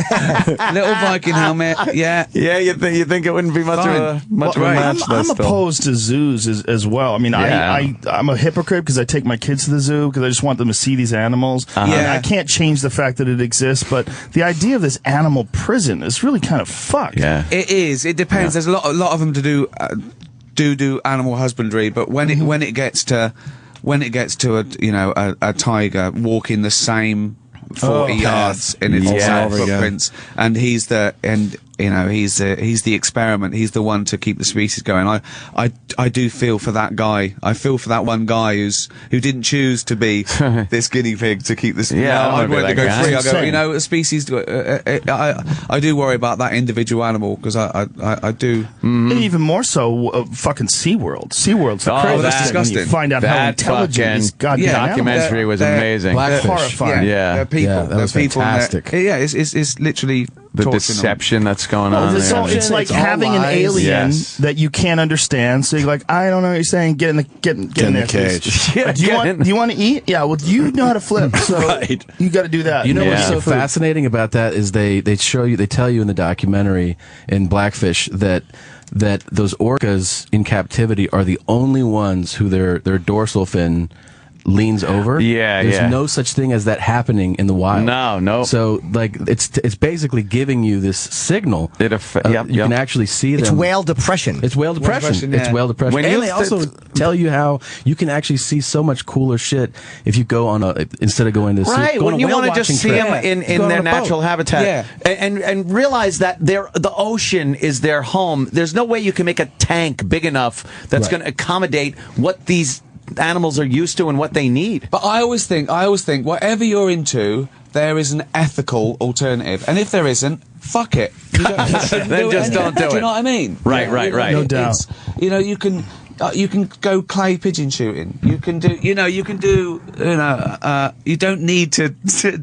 Little Viking helmet. Yeah. Yeah, you think it wouldn't be much Fine. of a Well, match? I'm opposed to zoos as well. I mean, Yeah. I'm a hypocrite because I take my kids to the zoo because I just want them to see these animals. Yeah. I can't change the fact that it exists, but the idea of this animal prison is really kind of fucked. Yeah. It is. It depends. There's a lot of them to do animal husbandry, but when it gets to a tiger walking the same 40 yards in its Yeah. exact footprints, and he's the experiment. He's the one to keep the species going. I do feel for that guy. I feel for that one guy who didn't choose to be this guinea pig to keep this. Yeah, I I wanna be want to that go guy. free. I go, Insane. a species. I do worry about that individual animal because I do. And even more so, fucking SeaWorld. SeaWorld's the Oh, craziest that's thing when you disgusting. find out how That intelligent these goddamn Yeah, animals documentary are. was they're- amazing. Blackfish. Horrifying. Yeah. They're people. Yeah, that was they're people. fantastic. Yeah, it's literally The torturing them. deception that's going on It's, there. it's like It's all having an lies. alien Yes. that you can't understand. So you're like, I don't know what you're saying. Get in the the cage. Yeah, Do you want to eat? Yeah. Well, you know how to flip, so Right. you got to do that. You know what's Yeah. so fascinating about that is they tell you in the documentary in Blackfish that those orcas in captivity are the only ones who their dorsal fin leans over. Yeah, There's yeah. no such thing as that happening in the wild. No. So like it's basically giving you this signal. Yep, you can actually see them. It's whale depression. It's whale depression. depression, It's yeah. whale depression. When And you they also tell you how you can actually see so much cooler shit if you go on instead of going to Right, go on when a you whale want to just watching see trip. them You in go on their a boat. natural habitat, Yeah. and realize that the ocean is their home. There's no way you can make a tank big enough that's Right. going to accommodate what these animals are used to and what they need. But I always think, whatever you're into, there is an ethical alternative, and if there isn't, fuck it. You don't, Then just don't do Do you it. know what I mean? Right, right, You know, right. No doubt. it's- you can go clay pigeon shooting. You can do. You don't need to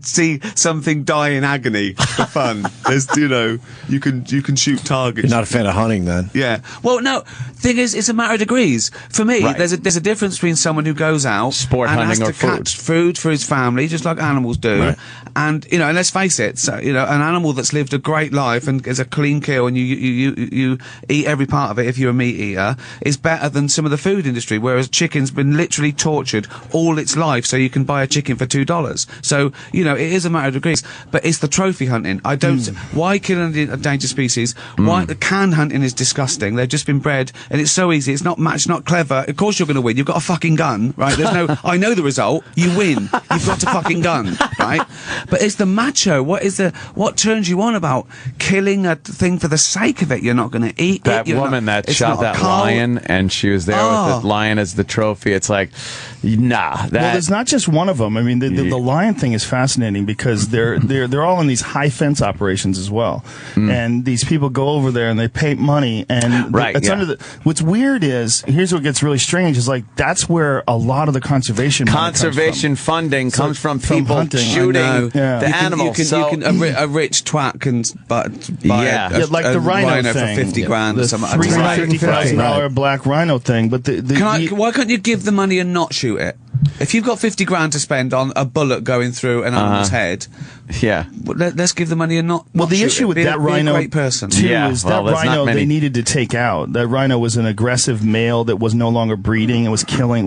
see something die in agony for fun. There's, you can shoot targets. You're not a fan of hunting, then? Yeah. Well, no. Thing is, it's a matter of degrees. For me, Right. there's a difference between someone who goes out Sport and hunting has or to food. catch food for his family, just like animals do. Right. And and let's face it, so, an animal that's lived a great life and is a clean kill, and you eat every part of it if you're a meat eater, is better than some of the food industry. Whereas chicken's been literally tortured all its life, so you can buy a chicken for $2. So it is a matter of degrees. But it's the trophy hunting. I don't. Why kill an endangered species? Why the can hunting is disgusting. They've just been bred, and it's so easy. It's not match, not clever. Of course you're going to win. You've got a fucking gun, right? There's no. I know the result. You win. You've got a fucking gun, right? But it's the macho. What turns you on about killing a thing for the sake of it? You're not going to eat That it. woman that it's shot not a that cow. lion, and she was there with the lion as the trophy. It's like, nah. Well, there's not just one of them. I mean, the lion thing is fascinating because they're all in these high fence operations as well, and these people go over there and they pay money, and Right, it's yeah. under the. What's weird is here's what gets really strange is like that's where a lot of the conservation money comes conservation funding So, comes from from people hunting. shooting I know. Yeah. the You animals. A rich twat can buy Yeah. a, Yeah, like a the rhino for thing. 50 grand or The something. $350,000 Right. black rhino thing, but Why can't you give the money and not shoot it? If you've got 50 grand to spend on a bullet going through an animal's head, Yeah. let's give the money and not. Well, not the shoot issue it. with Be that a rhino great person. too Yeah, is well, that there's not rhino many. they needed to take out. That rhino was an aggressive male that was no longer breeding and was killing.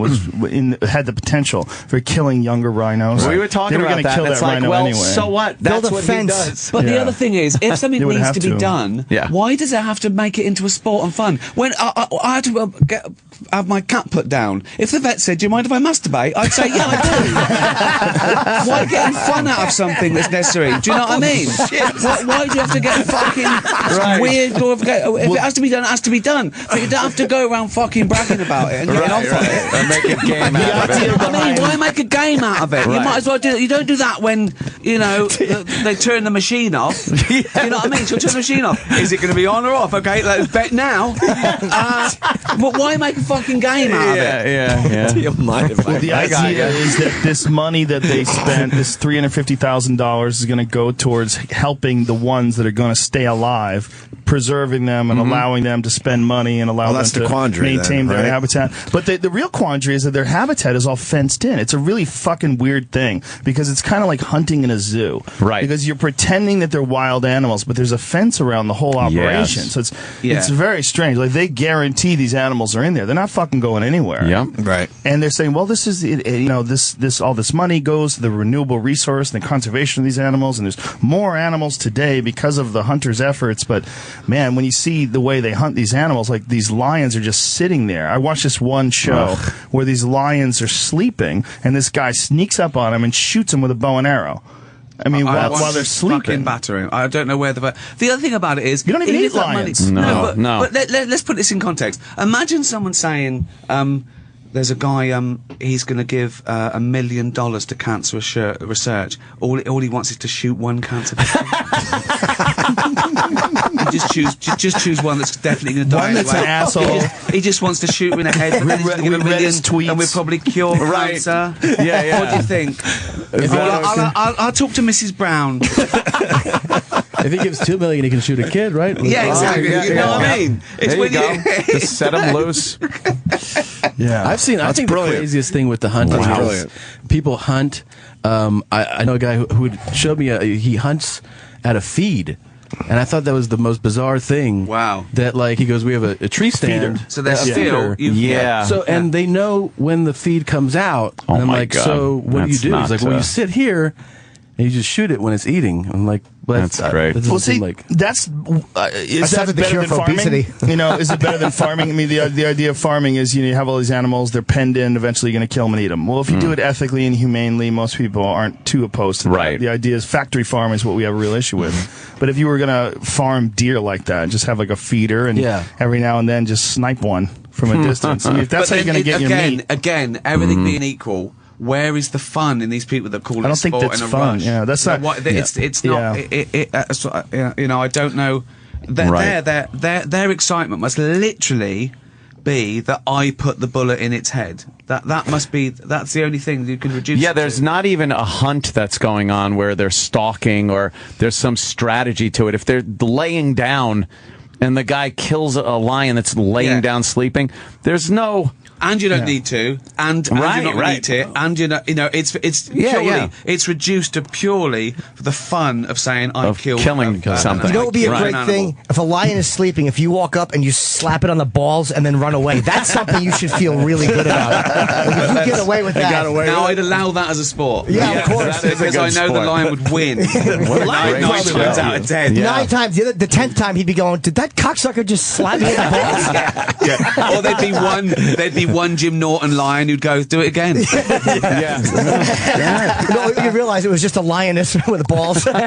Had the potential for killing younger rhinos. We were talking they were about gonna that. kill and it's that like, rhino well, anyway. so what? Build That's a what fence. he does. But the Yeah. other thing is, if something They would needs have to be to. done, Yeah. why does it have to make it into a sport and fun? When I had to have my cat put down, if the vet said, "Do you mind if I masturbate?" I'd say, "Yeah, I do." Why getting fun out of something that's necessary? Do you know what I mean? Why do you have to get fucking weird glorification? If it has to be done, it has to be done. But you don't have to go around fucking bragging about it and getting off on it. And make a game out of it. I mean, why make a game out of it? You Right. might as well do it. You don't do that when, you know, they turn the machine off. You know what I mean? So turn the machine off. Is it going to be on or off? Okay, let's bet now. But why make a fucking game out of it? Yeah. Well, the idea is that this money that they spent, this $350,000, is going to go towards helping the ones that are going to stay alive, preserving them and allowing them to spend money and allow them that's the to quandary maintain then, their right? habitat. But the real quandary is that their habitat is all fenced in. It's a really fucking weird thing because it's kind of like hunting in a zoo. Right. Because you're pretending that they're wild animals, but there's a fence around the whole operation. Yes. So it's very strange. Like they guarantee these animals are in there. They're not fucking going anywhere. Yep. Right. And they're saying, well, this is, you know, all this money goes to the renewable resource and the conservation of these animals, and there's more animals today because of the hunters' efforts. But man, when you see the way they hunt these animals, like these lions are just sitting there. I watched this one show where these lions are sleeping, and this guy sneaks up on them and shoots them with a bow and arrow. I mean, while they're Fucking sleeping. battering. I don't know where the other thing about it is You don't even eat if that money- lions. No. But let's put this in context. Imagine someone saying, "There's a guy. He's going to give $1 million to cancer research. All he wants is to shoot one cancer patient. just choose one that's definitely going to die. One that's anyway. an asshole. He just wants to shoot in the head. But then he's going to give $1 read million, his tweets. and we'll probably cure cancer. Yeah. What do you think? I'll talk to Mrs. Brown. If he gives $2 million, he can shoot a kid, right? Yeah, exactly. You know what I mean? It's There you when go. Just set them loose. Yeah. I think the craziest thing with the hunting That's is brilliant. people hunt. I know a guy who showed me he hunts at a feed. And I thought that was the most bizarre thing. Wow. That, like, he goes, we have a tree stand. So there's a still feeder. Yeah. So, and they know when the feed comes out. Oh and I'm my like, God. so what That's do you do? not, He's like, well, you sit here and you just shoot it when it's eating. I'm like, well, That's great. That doesn't Well, seem see, like. that's is That's that the better cure than for farming? obesity. You know, is it better than farming? I mean, the idea of farming is you have all these animals, they're penned in, eventually you're going to kill them and eat them. Well, if you do it ethically and humanely, most people aren't too opposed to that. Right. The idea is factory farm is what we have a real issue with. But if you were going to farm deer like that, just have like a feeder and every now and then just snipe one from a distance. I mean, if that's how you're going to get your meat. Again, everything being equal, where is the fun in these people that call it I don't sport think that's and a fun. rush? Yeah, that's not. It's not. You know, I don't know. Their excitement must literally be that I put the bullet in its head. That must be. That's the only thing you can reduce. Yeah, it there's to. not even a hunt that's going on where they're stalking or there's some strategy to it. If they're laying down and the guy kills a lion that's laying down sleeping, there's no... And you don't need to, and you're not going to eat it, and you know, it's purely, it's reduced to purely for the fun of saying I killed killing something. You know what would be a Right. great thing? If a lion is sleeping, if you walk up and you slap it on the balls and then run away, that's something you should feel really good about. Like, if you get away with that. Now I'd allow that as a sport. Yeah, of course. Because I know the lion would win. Nine times out of 10. 9 times. The 10th time he'd be going, did that cocksucker just slap me in the balls? Or there'd be one Jim Norton lion who'd go, do it again. No, you realize it was just a lioness with balls. And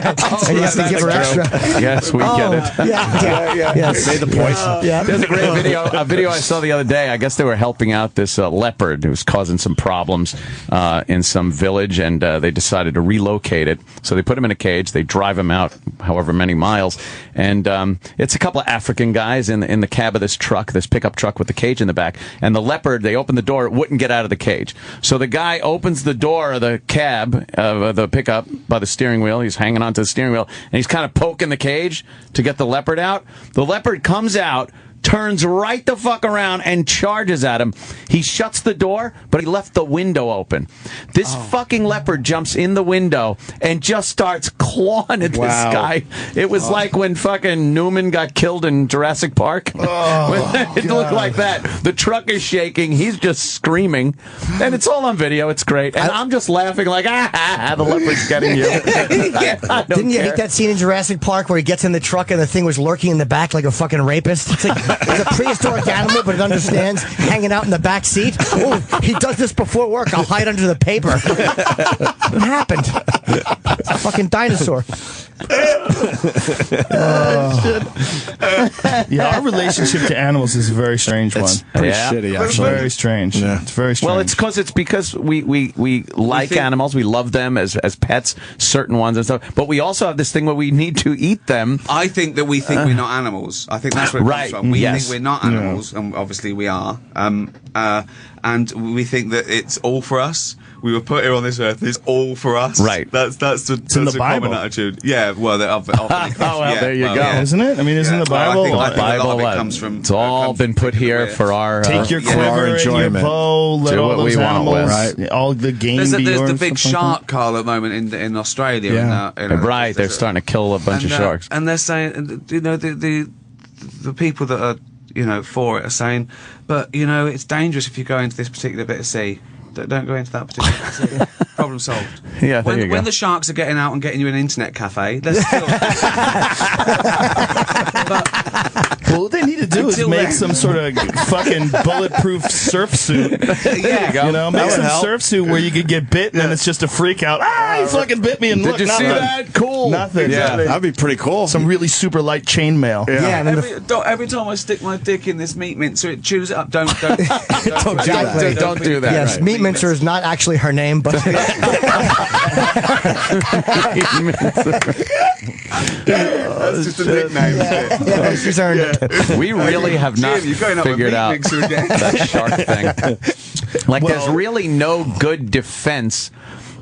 you have to give her extra. Yes, we get it. Yes. Made the point. There's a great video I saw the other day. I guess they were helping out this leopard who was causing some problems in some village, and they decided to relocate it. So they put him in a cage. They drive him out however many miles, and it's a couple of African guys in the cab of this truck, this pickup truck with the cage in the back. And the leopard, they opened the door, it wouldn't get out of the cage. So the guy opens the door of the cab of the pickup by the steering wheel. He's hanging onto the steering wheel, and he's kind of poking the cage to get the leopard out. The leopard comes out, turns right the fuck around and charges at him. He shuts the door, but he left the window open. This fucking leopard jumps in the window and just starts clawing at this guy. It was like when fucking Newman got killed in Jurassic Park. It looked like that. The truck is shaking. He's just screaming. And it's all on video. It's great. And I'm just laughing like, the leopard's getting you. Didn't you hate that scene in Jurassic Park where he gets in the truck and the thing was lurking in the back like a fucking rapist? It's like it's a prehistoric animal, but it understands, hanging out in the back seat. Oh, he does this before work. I'll hide under the paper. What happened? It's a fucking dinosaur. Yeah, our relationship to animals is a very strange one. Pretty shitty, actually. It's very strange. Yeah. It's very strange. Well, it's because we like animals. We love them as pets, certain ones and stuff. But we also have this thing where we need to eat them. I think that we think we're not animals. I think that's where it comes from. We think we're not animals, and obviously we are. And we think that it's all for us. We were put here on this earth. It's all for us. Right. That's the Bible. common attitude. Yeah. Well, There you go. Yeah, isn't it? I mean, isn't the Bible? I think a lot of it comes from. It's all been put here for our take your quiver and your bow. Let all those animals, all the game. There's the big shark cull at the moment in Australia. Yeah. They're starting to kill a bunch of sharks. And they're saying, the people that are for it are saying, but it's dangerous if you go into this particular bit of sea. Don't go into that particular bit. Problem solved. Yeah, when the sharks are getting out and getting you an internet cafe, they're still. Well, what they need to do is make some sort of fucking bulletproof surf suit. Make some surf suit where you could get bit and then it's just a freak out. He fucking bit me and Did look, you nothing. see that? Cool. Nothing. Yeah, that'd be pretty cool. Some really super light chainmail. Yeah. Every time I stick my dick in this meat mincer, it chews it up. Don't do that. Don't do that. Yes, Meat Mincer is not actually her name, but that's just a nickname. yeah, she's earned it. We really have not figured out that shark thing. Like, there's really no good defense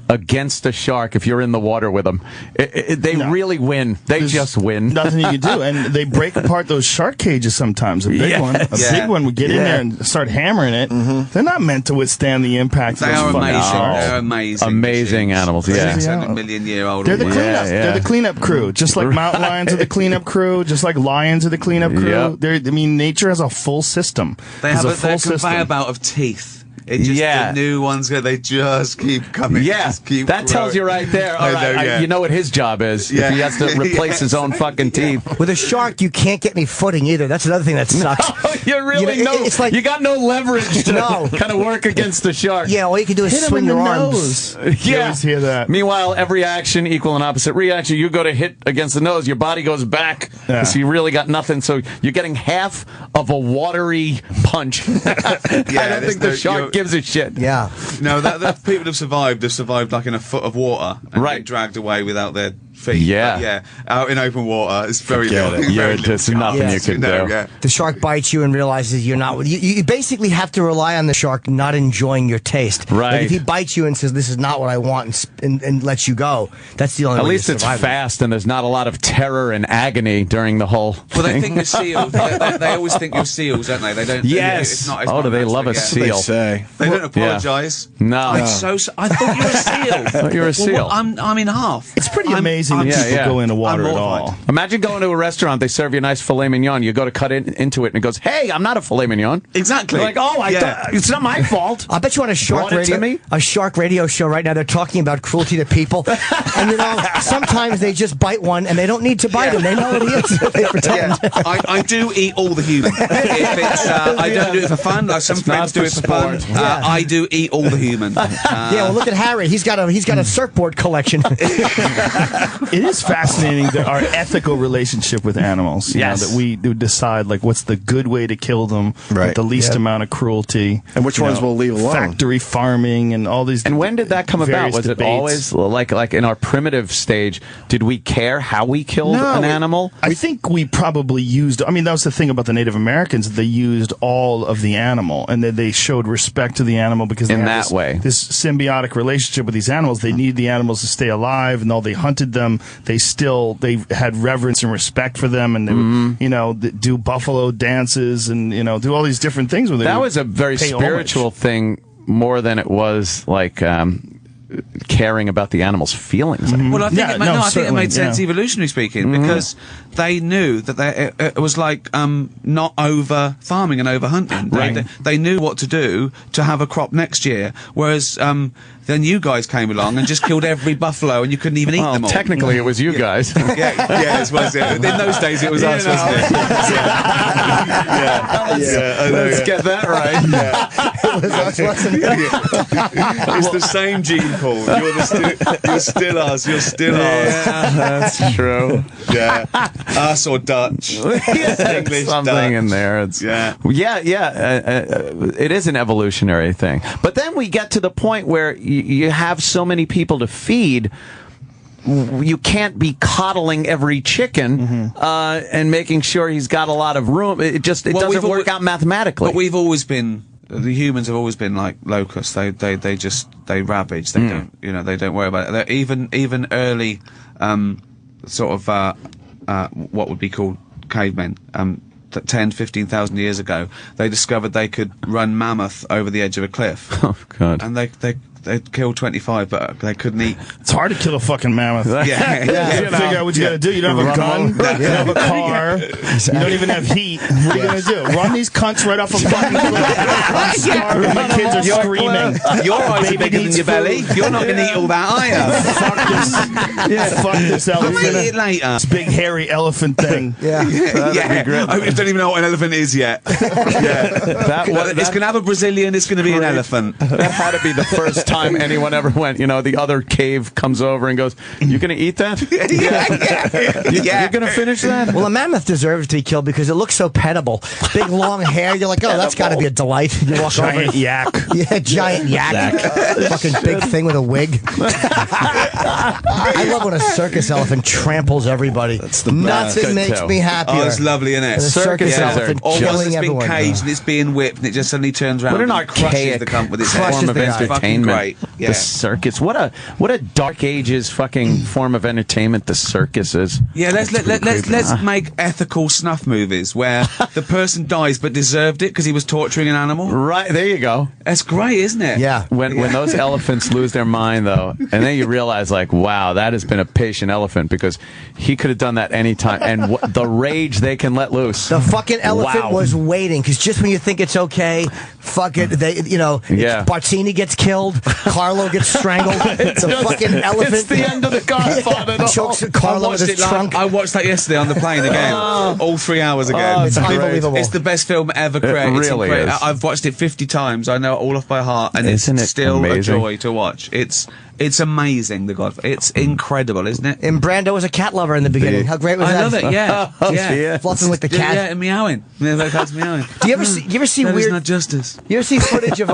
against a shark if you're in the water with them. They really win. There's just win. Nothing you can do. And they break apart those shark cages sometimes. A big one would get in there and start hammering it. They're not meant to withstand the impact of those fucking sharks. They're amazing. Amazing animals, yeah. 7-million-year-old. They're the cleanup. They're the cleanup crew. Just like mountain lions are the cleanup crew. Just like lions are the cleanup crew. Yep. Nature has a full system. They have a conveyor belt of teeth. The new ones, they just keep coming. Yeah, that tells you right there. All right, you know what his job is. If he has to replace his own fucking teeth. With a shark, you can't get any footing either. That's another thing that sucks. No, it's like, you got no leverage to kind of work against the shark. Yeah, all you can do is swing your arms. You always hear that. Meanwhile, every action equal and opposite reaction. You go to hit against the nose, your body goes back. So you really got nothing. So you're getting half of a watery punch. I don't think the shark gives a shit. Yeah. No, that people have survived. They've survived like in a foot of water and been dragged away without their feet. Yeah. Out in open water, it's very little. There's nothing you can do. Yeah. The shark bites you and realizes you're not. You basically have to rely on the shark not enjoying your taste. Right. Like if he bites you and says this is not what I want and lets you go, that's the only way. At least it's fast and there's not a lot of terror and agony during the whole thing. Well, they think you're seals. They always think you're seals, don't they? They don't. Yes. It's not, do they love a seal? They don't apologise. No. I thought you were a seal. I thought you were a seal. I'm in half. It's pretty amazing that people go into water at all. Imagine going to a restaurant, they serve you a nice filet mignon, you go to cut into it, and it goes, "Hey, I'm not a filet mignon." Exactly. You're like, it's not my fault. I bet you on a shark radio show right now, they're talking about cruelty to people. And sometimes they just bite one and they don't need to bite him. They know what he is. They pretend. I do eat all the human. If it's, I don't do it for fun. Like some friends do it for fun. I do eat all the human. Well, look at Harry. He's got a surfboard collection. It is fascinating our ethical relationship with animals. That we do decide what's the good way to kill them with the least amount of cruelty, and which ones we'll leave alone. Factory farming and all these. And when did that come about? Was debates. It always like in our primitive stage? Did we care how we killed an animal? I think we probably used. I mean, that was the thing about the Native Americans. They used all of the animal, and they showed respect to the animal because they had this symbiotic relationship with these animals. They needed the animals to stay alive, and all they hunted them. them, they had reverence and respect for them, and they would, you know, do buffalo dances and, you know, do all these different things with it. That was a very spiritual thing more than it was like caring about the animal's feelings. Well, I think I think it made sense, yeah. evolutionary speaking, because they knew that it was like not over farming and over hunting. They knew what to do to have a crop next year, whereas then you guys came along and just killed every buffalo, and you couldn't even eat them all. Technically, it was you guys. It was. In those days, it was us, wasn't it? Let's get that right. It was us, wasn't it? It's the same gene pool. You're still us. You're still us. That's true. Yeah, us or Dutch. English, something Dutch. in there. It is an evolutionary thing. But then we get to the point where you have so many people to feed. You can't be coddling every chicken and making sure he's got a lot of room. It doesn't work out mathematically. But we've always been. The humans have always been like locusts. They ravage. They don't, you know, they don't worry about it. They're even early, sort of what would be called cavemen. 10, 15,000 years ago, they discovered they could run mammoth over the edge of a cliff. Oh God! And they killed 25, but they couldn't eat. It's hard to kill a fucking mammoth. Yeah. You gotta figure out what you gotta do. You don't have a gun. You don't have a car. You don't even have heat. What are you gonna do? Run these cunts right off a fucking cliff. I'm starving. My kids are screaming. Your eyes are bigger than your belly. You're not gonna eat all that, are you? Fuck this elephant. I'm gonna eat it later. This big hairy elephant thing. I don't even know what an elephant is yet. It's gonna have a Brazilian. It's gonna be an elephant. That had to be the first time anyone ever went. You know, the other cave comes over and goes, "You gonna eat that? You gonna finish that?" Well, a mammoth deserves to be killed because it looks so petable. Big long hair. You're like, oh, that's got to be a delight. You walk Giant over. yak. Yeah, giant yak. Fucking big thing with a wig. I love when a circus elephant tramples everybody. Nothing makes me happier. Oh, it's lovely, isn't it? The circus elephant or once killing it's been everyone. caged and it's being whipped and it just suddenly turns around What an and crushes archaic the cunt with its crushes head. form of the guy. entertainment. Fucking great. Yeah. The circus. What a dark ages fucking form of entertainment the circus is. Yeah, let's make ethical snuff movies where the person dies but deserved it because he was torturing an animal. Right, there you go. That's great, isn't it? Yeah. When those elephants lose their mind, though, and then you realize, like, wow, that has been a patient elephant because he could have done that any time. And the rage they can let loose. The fucking elephant Wow. was waiting because just when you think it's okay, fuck it. Barzini gets killed, Carlo gets strangled. The fucking elephant. It's the end of the Godfather. Chokes Carlo with his trunk. I watched that yesterday on the plane again, all 3 hours ago. It's unbelievable. It's the best film ever created. It really is. I've watched it 50 times. I know it all off by heart, and Isn't it's it still amazing? a joy to watch. It's amazing, The Godfather. It's incredible, isn't it? And Brando was a cat lover in the beginning. How great was I that? love it. Yeah, yeah. Fluffing with the cat. Yeah, and meowing. Yeah, the cat's meowing. Do you ever see That is weird? not justice. You ever see footage of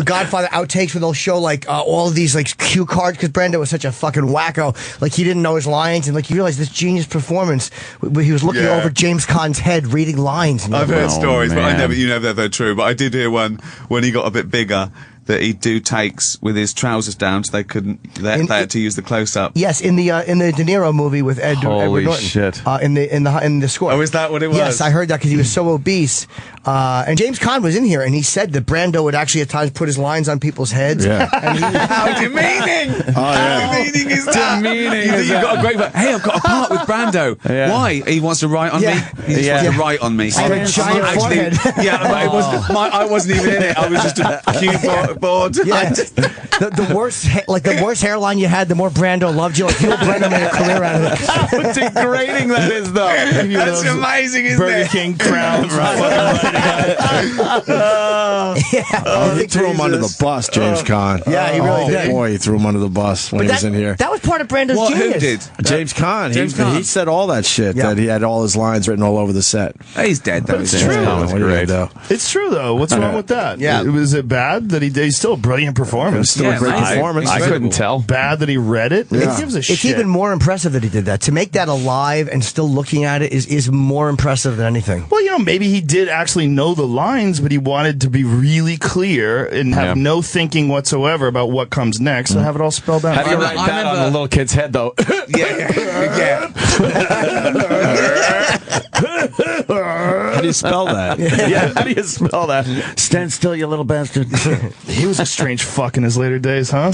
Godfather outtakes where they'll show like all of these like cue cards because Brando was such a fucking wacko. Like he didn't know his lines and like you realize this genius performance where he was looking over James Caan's head reading lines. And I've heard stories, but man. you never they're true. But I did hear one when he got a bit bigger that he'd do takes with his trousers down, so they had to use the close up. Yes, in the De Niro movie with Edward Holy Norton. shit. In the score. Oh, is that what it was? Yes, I heard that because he was so obese. And James Caan was in here, and he said that Brando would actually at times put his lines on people's heads. Yeah. And How demeaning! How demeaning is that? You've got a great. Hey, I've got a part with Brando. Yeah. Why? He wants to write on me. He just wants to write on me. I have a giant forehead. Yeah, but it was. I wasn't even in it. I was just a keyboard. Yeah. The worse hairline you had, the more Brando loved you. Like you, Brando made a career out of it. How degrading that is, though. That's amazing, isn't Burger it? King crowns. He threw him under the bus, James Caan. Yeah, he really did. Boy, he threw him under the bus when he was in here. That was part of Brando's What? genius. Who did? James Caan. James Caan. He said all that shit, Yeah. that he had all his lines written all over the set. He's dead though. It's isn't he? true. That was What are you great. gonna do? It's true though. What's wrong with that? Yeah. Was it bad that he he's still a brilliant performance. Still a great performance. I couldn't tell. Bad that he read it. Who gives a shit? It's even more impressive that he did that. To make that alive and still looking at it is more impressive than anything. Well, maybe he did actually know the lines, but he wanted to be really clear and have no thinking whatsoever about what comes next, so have it all spelled out. How do you write that on a little kid's head, though? Yeah. How do you spell that? Yeah, how do you spell that? Stand still, you little bastard. He was a strange fuck in his later days, huh?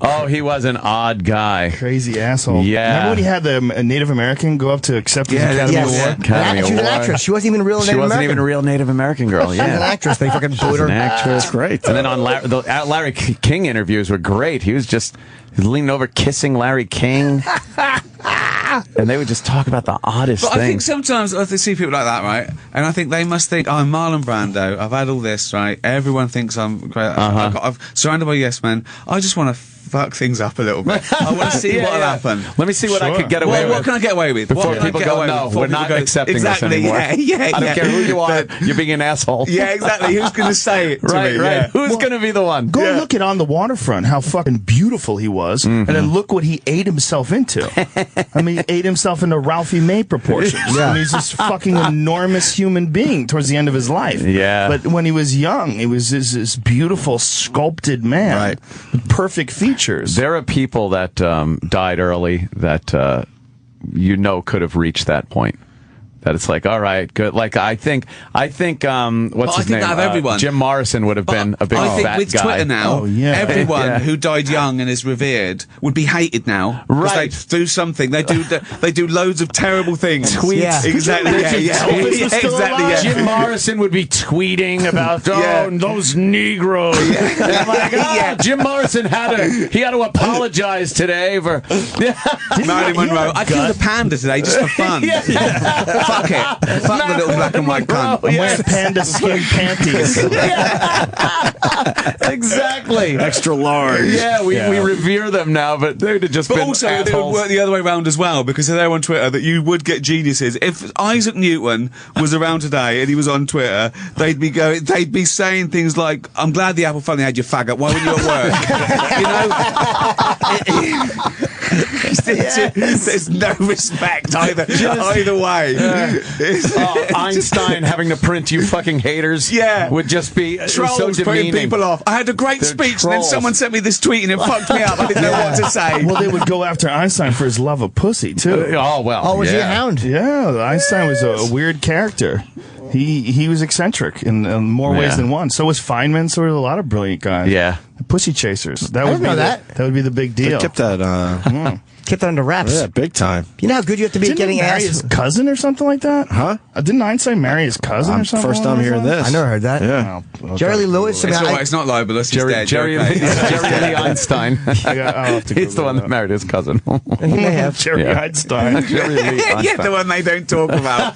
Oh, he was an odd guy. Crazy asshole. Yeah. Remember when he had the Native American go up to accept his Academy Award? Academy She was an Award. actress. She wasn't even a real Native She wasn't American. even a real Native American girl. She was an Yeah. actress. They fucking booed her. An actress. That's great. And then on the Larry King interviews were great. He was just leaning over, kissing Larry King. And they would just talk about the oddest But things. I think sometimes I see people like that, right? And I think they must think, I'm Marlon Brando. I've had all this, right? Everyone thinks I'm great. I'm surrounded by yes men. I just want to fuck things up a little bit. I want to see what'll happen. Let me see what I could get away with. What can I get away with? Before What can I people get go, away no, with? Before we're people not go, accepting exactly, this anymore. Yeah, I don't care who you are. You're being an asshole. Yeah, exactly. Who's going to say it to Right, me? right. Yeah. Who's going to be the one? Go look at On the Waterfront, how fucking beautiful he was, and then look what he ate himself into. I mean, he ate himself into Ralphie May proportions. I mean, he's this fucking enormous human being towards the end of his life. Yeah. But when he was young, he was this beautiful, sculpted man with perfect features. There are people that died early that could have reached that point. That it's like, all right, good. Like I think, what's his name? That of everyone. Jim Morrison would have been a big I think fat with guy. Twitter now, everyone who died young and is revered would be hated now. Right. They do something. They do loads of terrible things. Tweets. Yeah. Exactly. Elvis was still alive. Jim Morrison would be tweeting about those Negroes. I'm like, Jim Morrison had to apologize today for Marilyn Monroe. I killed a panda today just for fun. Fuck it. Fuck the little black and white cunt. I'm wearing panda skin panties. Exactly. Extra large. Yeah, we revere them now, but they would have just But been also, it would assholes. work the other way around as well, because they're on Twitter that you would get geniuses. If Isaac Newton was around today and he was on Twitter, they'd be saying things like, "I'm glad the apple finally had your faggot. Why weren't you at work?" There's no respect either way. Einstein having to print you fucking haters would just be Trolls so putting demeaning. people off. I had a great They're speech, and then trolls. someone sent me this tweet and it fucked me up. I didn't know what to say. Well, they would go after Einstein for his love of pussy, too. Oh, well. Oh, was he a hound? Yeah, Einstein was a weird character. He was eccentric in more ways than one. So was Feynman. So were a lot of brilliant guys. Yeah. The pussy chasers. That I would didn't be know that. That would be the big They deal. kept that. Kept that under wraps. Yeah, big time. You know how good you have to be at Didn't he getting marry ass? his cousin or something like that? Huh? Didn't Einstein marry his cousin or something? First time hearing this. I never heard that. Yeah. Jerry Lee Lewis. It's all right. It's not libelous. He's dead. Jerry Okay. Lee Einstein. I'll have to He's the Google one that married his cousin. He may have. Jerry Yeah. Einstein. Jerry Lee Yeah, Einstein. the one they don't talk about.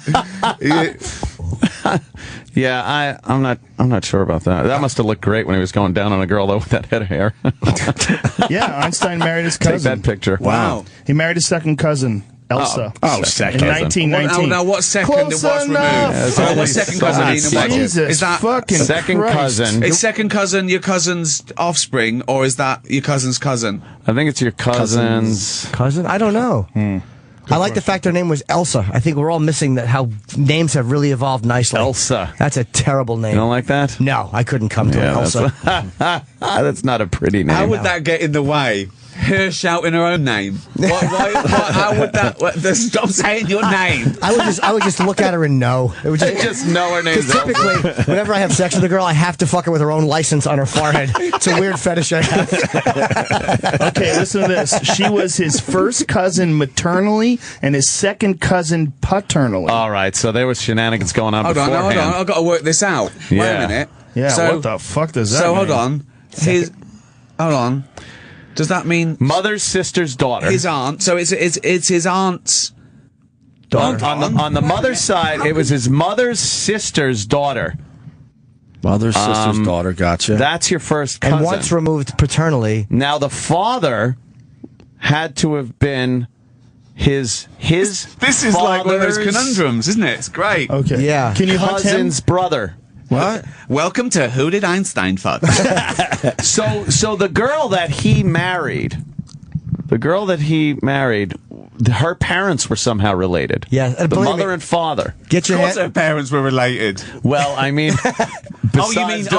Yeah, I'm not sure about that. That must have looked great when he was going down on a girl though with that head of hair. Yeah, Einstein married his Take cousin. that picture. Wow. He married his second cousin, Elsa. Second. In cousin. 1919. Now what second Close was removed? enough. Oh, what second so cousin? not Ian, what? Jesus Is that fucking Second Christ. cousin. Is second cousin your cousin's offspring, or is that your cousin's cousin? I think it's your cousin's. Cousin? I don't know. I like the fact her name was Elsa. I think we're all missing that how names have really evolved nicely. Elsa. That's a terrible name. You don't like that? No, I couldn't come to an Elsa. That's not a pretty name. How would that get in the way? Her shouting her own name. How would that? Stop saying your name. I would just look at her and know. It would just know her name's Because typically, whenever I have sex with a girl, I have to fuck her with her own license on her forehead. It's a weird fetish I have. Okay, listen to this. She was his first cousin maternally and his second cousin paternally. All right, so there was shenanigans going on Hold on, beforehand. I've got to work this out. Wait Yeah. a minute. Yeah, So, what the fuck does that so mean? hold on. Hold on. Does that mean Mother's sister's daughter. his aunt? So it's his aunt's daughter. On the mother's side, it was his mother's sister's daughter. Mother's sister's daughter. Gotcha. That's your first cousin. And once removed paternally. Now the father had to have been his This is like one of those father's conundrums, isn't it? It's great. Okay. Yeah. Can you hunt him? cousin's brother. What? Welcome to Who Did Einstein Fuck? So the girl that he married, her parents were somehow related. Yeah, the believe mother me. and father. Get your Of course hand. her parents were related. Well, I mean, you mean that's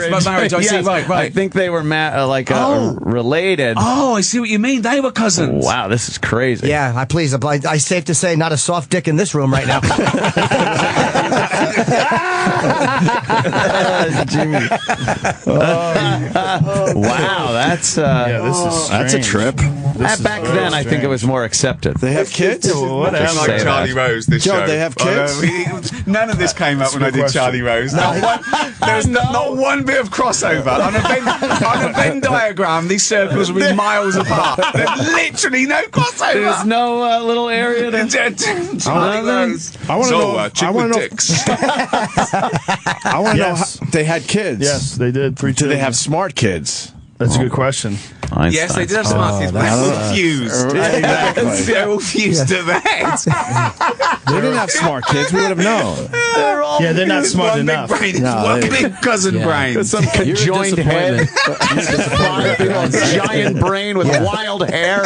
about marriage? I see, right. I think they were related. Oh, I see what you mean. They were cousins. Wow, this is crazy. Yeah, I safe to say, not a soft dick in this room right now. Jimmy. Wow, that's this is That's a trip. back then. I think it was more accepted. They have kids? What Just Like say Charlie that. Rose, this Joe, show. they have kids? None of this came up when I did question. Charlie Rose. There's not one bit of crossover. On a Venn diagram, these circles will be miles apart. There's literally no crossover. There's no little area to... Charlie Rose. I want to know. chick I with want to know. dicks. I want to know. Yes. How, they had kids. Yes, they did. 3 Do they have smart kids? That's a good question. Yes, they did have smart kids, but they're all fused. They're all fused at the head. They didn't have smart kids. We would have known. They're not smart one enough. Big brain. It's No, one they- big cousin brain. Some You're a conjoined head, disappointment. giant brain with wild hair.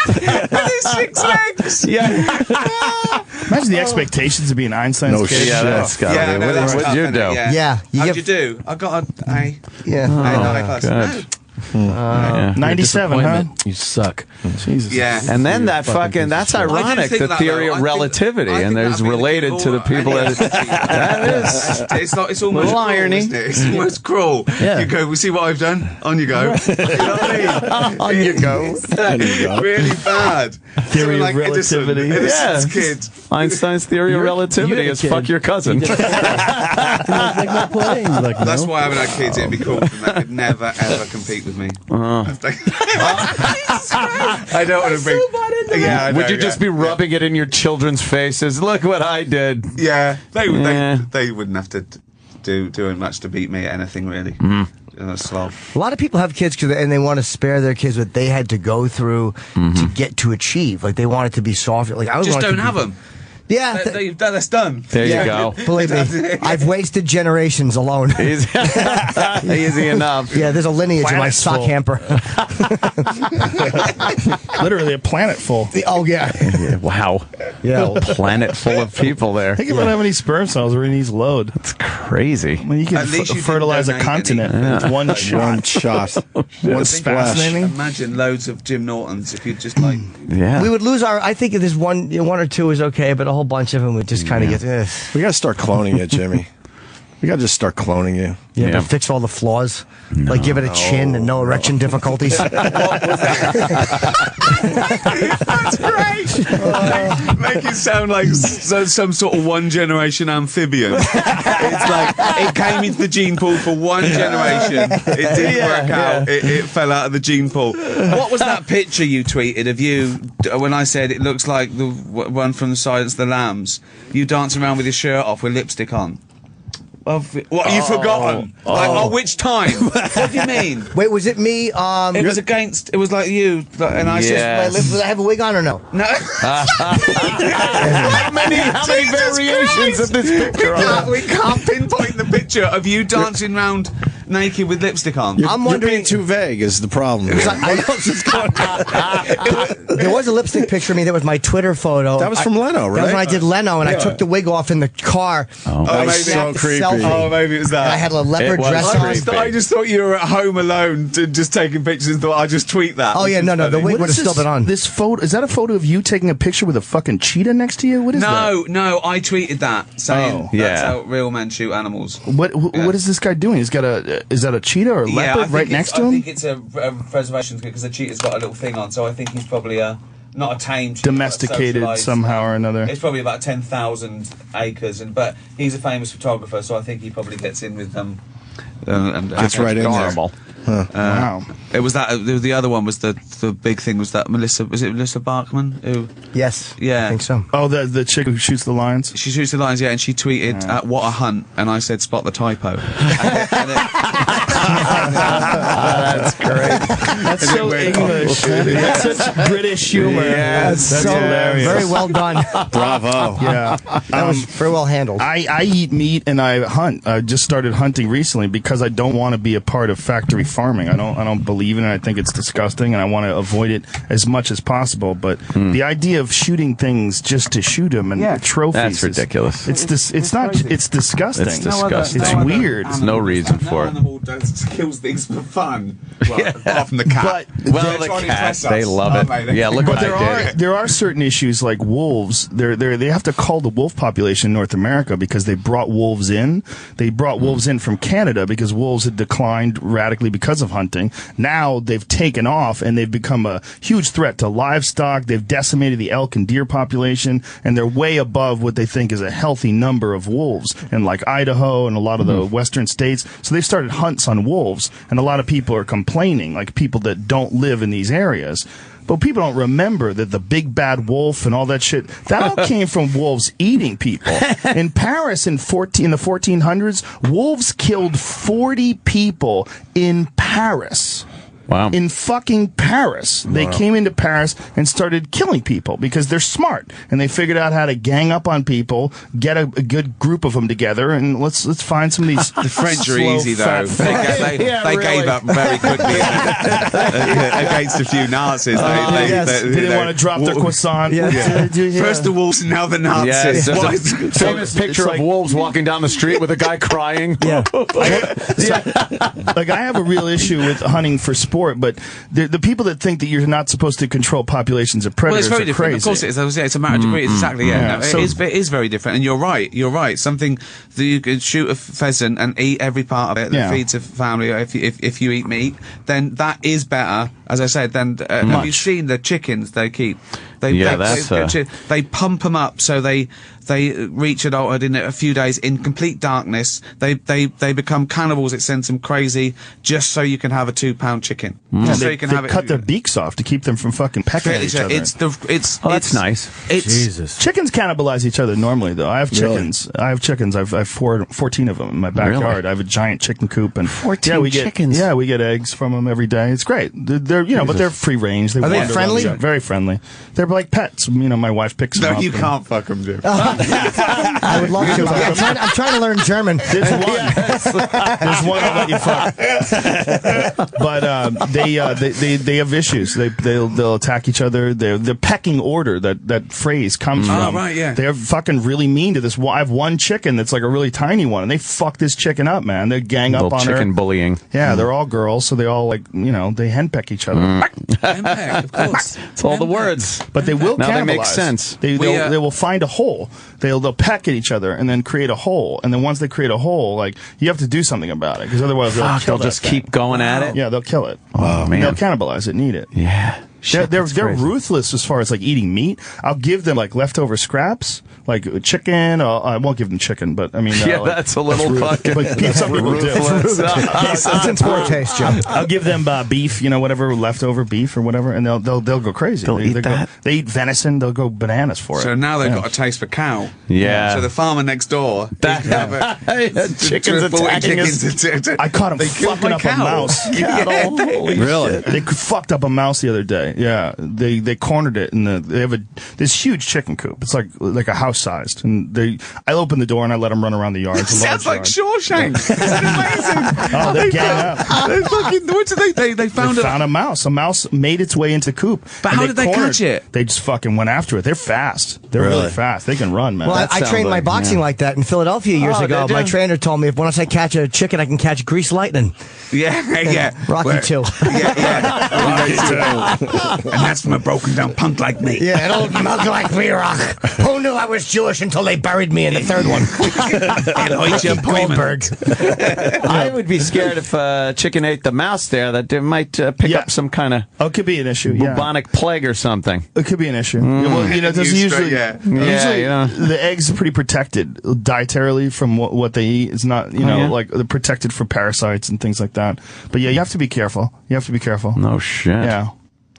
There's 6 legs. Imagine the expectations of being Einstein's No kid. shit. Yeah, that's got Yeah, to no, be. that's What'd tough, you isn't do? it? Yeah, you How'd get- you do? I got a Yeah. A class. good. No. 97, huh? Disappointment. You suck. Jesus. Yeah. And then that that's I do ironic, think the that, theory though. of I think- relativity, I think and there's that'd be the related to the key people law. that is. It's almost Little cruel, irony. isn't it? It's almost cruel. Yeah. You go, we see what I've done? On you go. You know what I mean? On you go. It's really bad. Theory of Like relativity. Edison's Yeah. kid. Einstein's theory of relativity you're a is kid. fuck your cousin. Like my pudding. Like, That's no. why I haven't had kids. It'd be cool. And they could never, ever compete with me. I don't want to bring... Yeah, I know, Would you just be rubbing it in your children's faces? Look what I did. Yeah. They Yeah. wouldn't have to do much to beat me at anything, really. Slob. A lot of people have kids and they want to spare their kids what they had to go through to get to achieve. Like they want it to to be soft. Like I was Just don't have them. Yeah, That's done. There you go. believe me, I've wasted generations alone. Easy, easy enough. Yeah, there's a lineage in my Planet's sock full. hamper. Literally a planet full. Oh yeah, Yeah, wow. yeah. Planet full of people there. Think about how many sperm cells are in each load. It's crazy. I mean, you can At least you didn't fertilize a donate continent any. with one shot. One shot. One splash. Fascinating. Imagine loads of Jim Nortons if you just like. Yeah. We would lose our. I think if there's one or two is okay, but a whole bunch of them would just kind of get. We got to start cloning you, Jimmy. We got to just start cloning you. Yeah, Yeah. but fix all the flaws. Like give it a chin and no erection difficulties. That's great. Make it sound like some sort of one generation amphibian. It's like it came into the gene pool for one generation. It didn't work out. It fell out of the gene pool. What was that picture you tweeted of you when I said it looks like the one from Silence of the Lambs? You dancing around with your shirt off with lipstick on. What, you've forgotten? Like, which time? What do you mean? Wait, was it me? It was against. It was like you, and I Yes. Did I have a wig on or no? No. How many variations of this picture? We can't pinpoint the picture of you dancing around naked with lipstick on. I'm You're wondering. being too vague is the problem. There was a lipstick picture of me that was my Twitter photo. That was from Leno, That was when I right? did Leno, and I took the wig off in the car. Oh, I maybe. snapped So a creepy. selfie. Oh, maybe it was that. And I had a leopard It was dress creepy. on. I just thought you were at home alone, just taking pictures, and thought I'd just tweet that. Oh, yeah, no, the wig would have still been on. This photo, is that a photo of you taking a picture with a fucking cheetah next to you? What is that? No, I tweeted that saying yeah. that's how real men shoot animals. What is this guy doing? He's got is that a cheetah or a leopard right next to I him? think it's a preservation because the cheetah's got a little thing on, so I think he's probably not a tame cheetah, Domesticated but a socialised- somehow or another. It's probably about 10,000 acres, but he's a famous photographer, so I think he probably gets in with them. Gets right in there. Adorable. Wow. It was that. The other one was the big thing was that Melissa. Was it Melissa Bachman? Who? Yes. Yeah. I think so. Oh, the chick who shoots the lions? She shoots the lines, yeah, and she tweeted, "What a hunt!" And I said, "Spot the typo." And That's great. That's so English. That's such British humor. Yeah, That's that's so hilarious. very well done. Bravo. Yeah. That was very well handled. I eat meat and I hunt. I just started hunting recently because I don't want to be a part of factory farming. I don't believe in it. I think it's disgusting, and I want to avoid it as much as possible. But the idea of shooting things just to shoot them and trophies, That's ridiculous. It's disgusting. It's disgusting. It's weird. There's no reason for it. Animal kills things for fun. Well, apart from the cat. Well, the cat, they love it. Yeah, look But what I did. there are certain issues like wolves. They have to cull the wolf population in North America because they brought wolves in. They brought wolves in from Canada because wolves had declined radically because of hunting. Now they've taken off and they've become a huge threat to livestock. They've decimated the elk and deer population, and they're way above what they think is a healthy number of wolves in like Idaho and a lot of the western states. So they've started hunts on wolves, and a lot of people are complaining, like people that don't live in these areas. But people don't remember that the big bad wolf and all that shit, that all came from wolves eating people. In Paris in the 1400s, wolves killed 40 people in Paris. Wow. In fucking Paris. They came into Paris and started killing people because they're smart. And they figured out how to gang up on people, get a good group of them together, and let's find some of these. The French are slow, easy, though. fat They gave up very quickly against a few Nazis. They didn't want to drop their croissant. First the wolves, now the Nazis. Yes. Famous picture of wolves walking down the street with a guy crying. Yeah. Like, I have a real issue with hunting for sport, but the people that think that you're not supposed to control populations of Well, predators it's very are different. crazy. Of course it is. It's a matter of degree. Exactly, yeah. No, So- it is very different. And you're right. Something that you could shoot a pheasant and eat every part of it that feeds a family. If you eat meat, then that is better, as I said, than have you seen the chickens they keep? They pump them up so they reach adulthood in a few days in complete darkness. They become cannibals. It sends them crazy just so you can have a 2-pound chicken. Just so you can they have cut their beaks off to keep them from fucking pecking at each other. That's nice. Jesus. Chickens cannibalize each other normally, though. I have chickens. I've 14 of them in my backyard. Really? I have a giant chicken coop, and 14 chickens. Yeah, we get eggs from them every day. It's great. They're but they're free range. Are they wander friendly? around. Very friendly. They're like pets. My wife picks them No, up. you can't fuck them, Jim. I would love to. I'm trying to learn German. There's one. There's one I'll let you fuck. But they have issues. They'll attack each other. The pecking order that phrase comes from. Oh, right, yeah. They're fucking really mean to this. I have one chicken that's like a really tiny one, and they fuck this chicken up, man. They gang up on her. Chicken bullying. Yeah, they're all girls, so they all they henpeck each other. Of course. It's all the words. But they will Now cannibalize. they make sense. They will find a hole. They'll peck at each other and then create a hole. And then once they create a hole, you have to do something about it, because otherwise they'll just keep going at it. Yeah, they'll kill it. Oh, man. They'll cannibalize it and eat it. Yeah. They're ruthless as far as eating meat. I'll give them leftover scraps, like chicken. I won't give them chicken, but I mean, that's a little fucking. But some people do. It's in poor taste, Jim. I'll give them beef, whatever leftover beef or whatever, and they'll go crazy. They'll eat that. They eat venison. They'll go bananas for it. So now they've got a taste for cow. Yeah. So the farmer next door, Chickens attacking us. I caught him fucking up a mouse. Really? They fucked up a mouse the other day. Yeah, they cornered it, and they have this huge chicken coop. It's like a house sized, and I open the door and I let them run around the yard. It's a large Sounds like yard. Shawshank. It's amazing. Oh, they gang up. They fucking. What did they found? They found a mouse. A mouse made its way into the coop. But and how did they cornered- catch it? They just fucking went after it. They're fast. They're really fast. They can run, man. Well, I sounds trained my like- boxing like that in Philadelphia years Oh, ago. did My you? trainer told me if once I catch a chicken, I can catch grease lightning. Yeah. Rocky 2. Yeah. And that's from a broken down punk like me. Yeah, an old mug like me, Rock. Who knew I was Jewish until they buried me in the third one? Goldberg. I would be scared if chicken ate the mouse there, that they might pick up some kind of it could be an issue. Yeah. bubonic plague or something. It could be an issue. Well, there's usually Yeah. the eggs are pretty protected dietarily from what they eat. It's not they're protected from parasites and things like that. But yeah, you have to be careful. No shit. Yeah.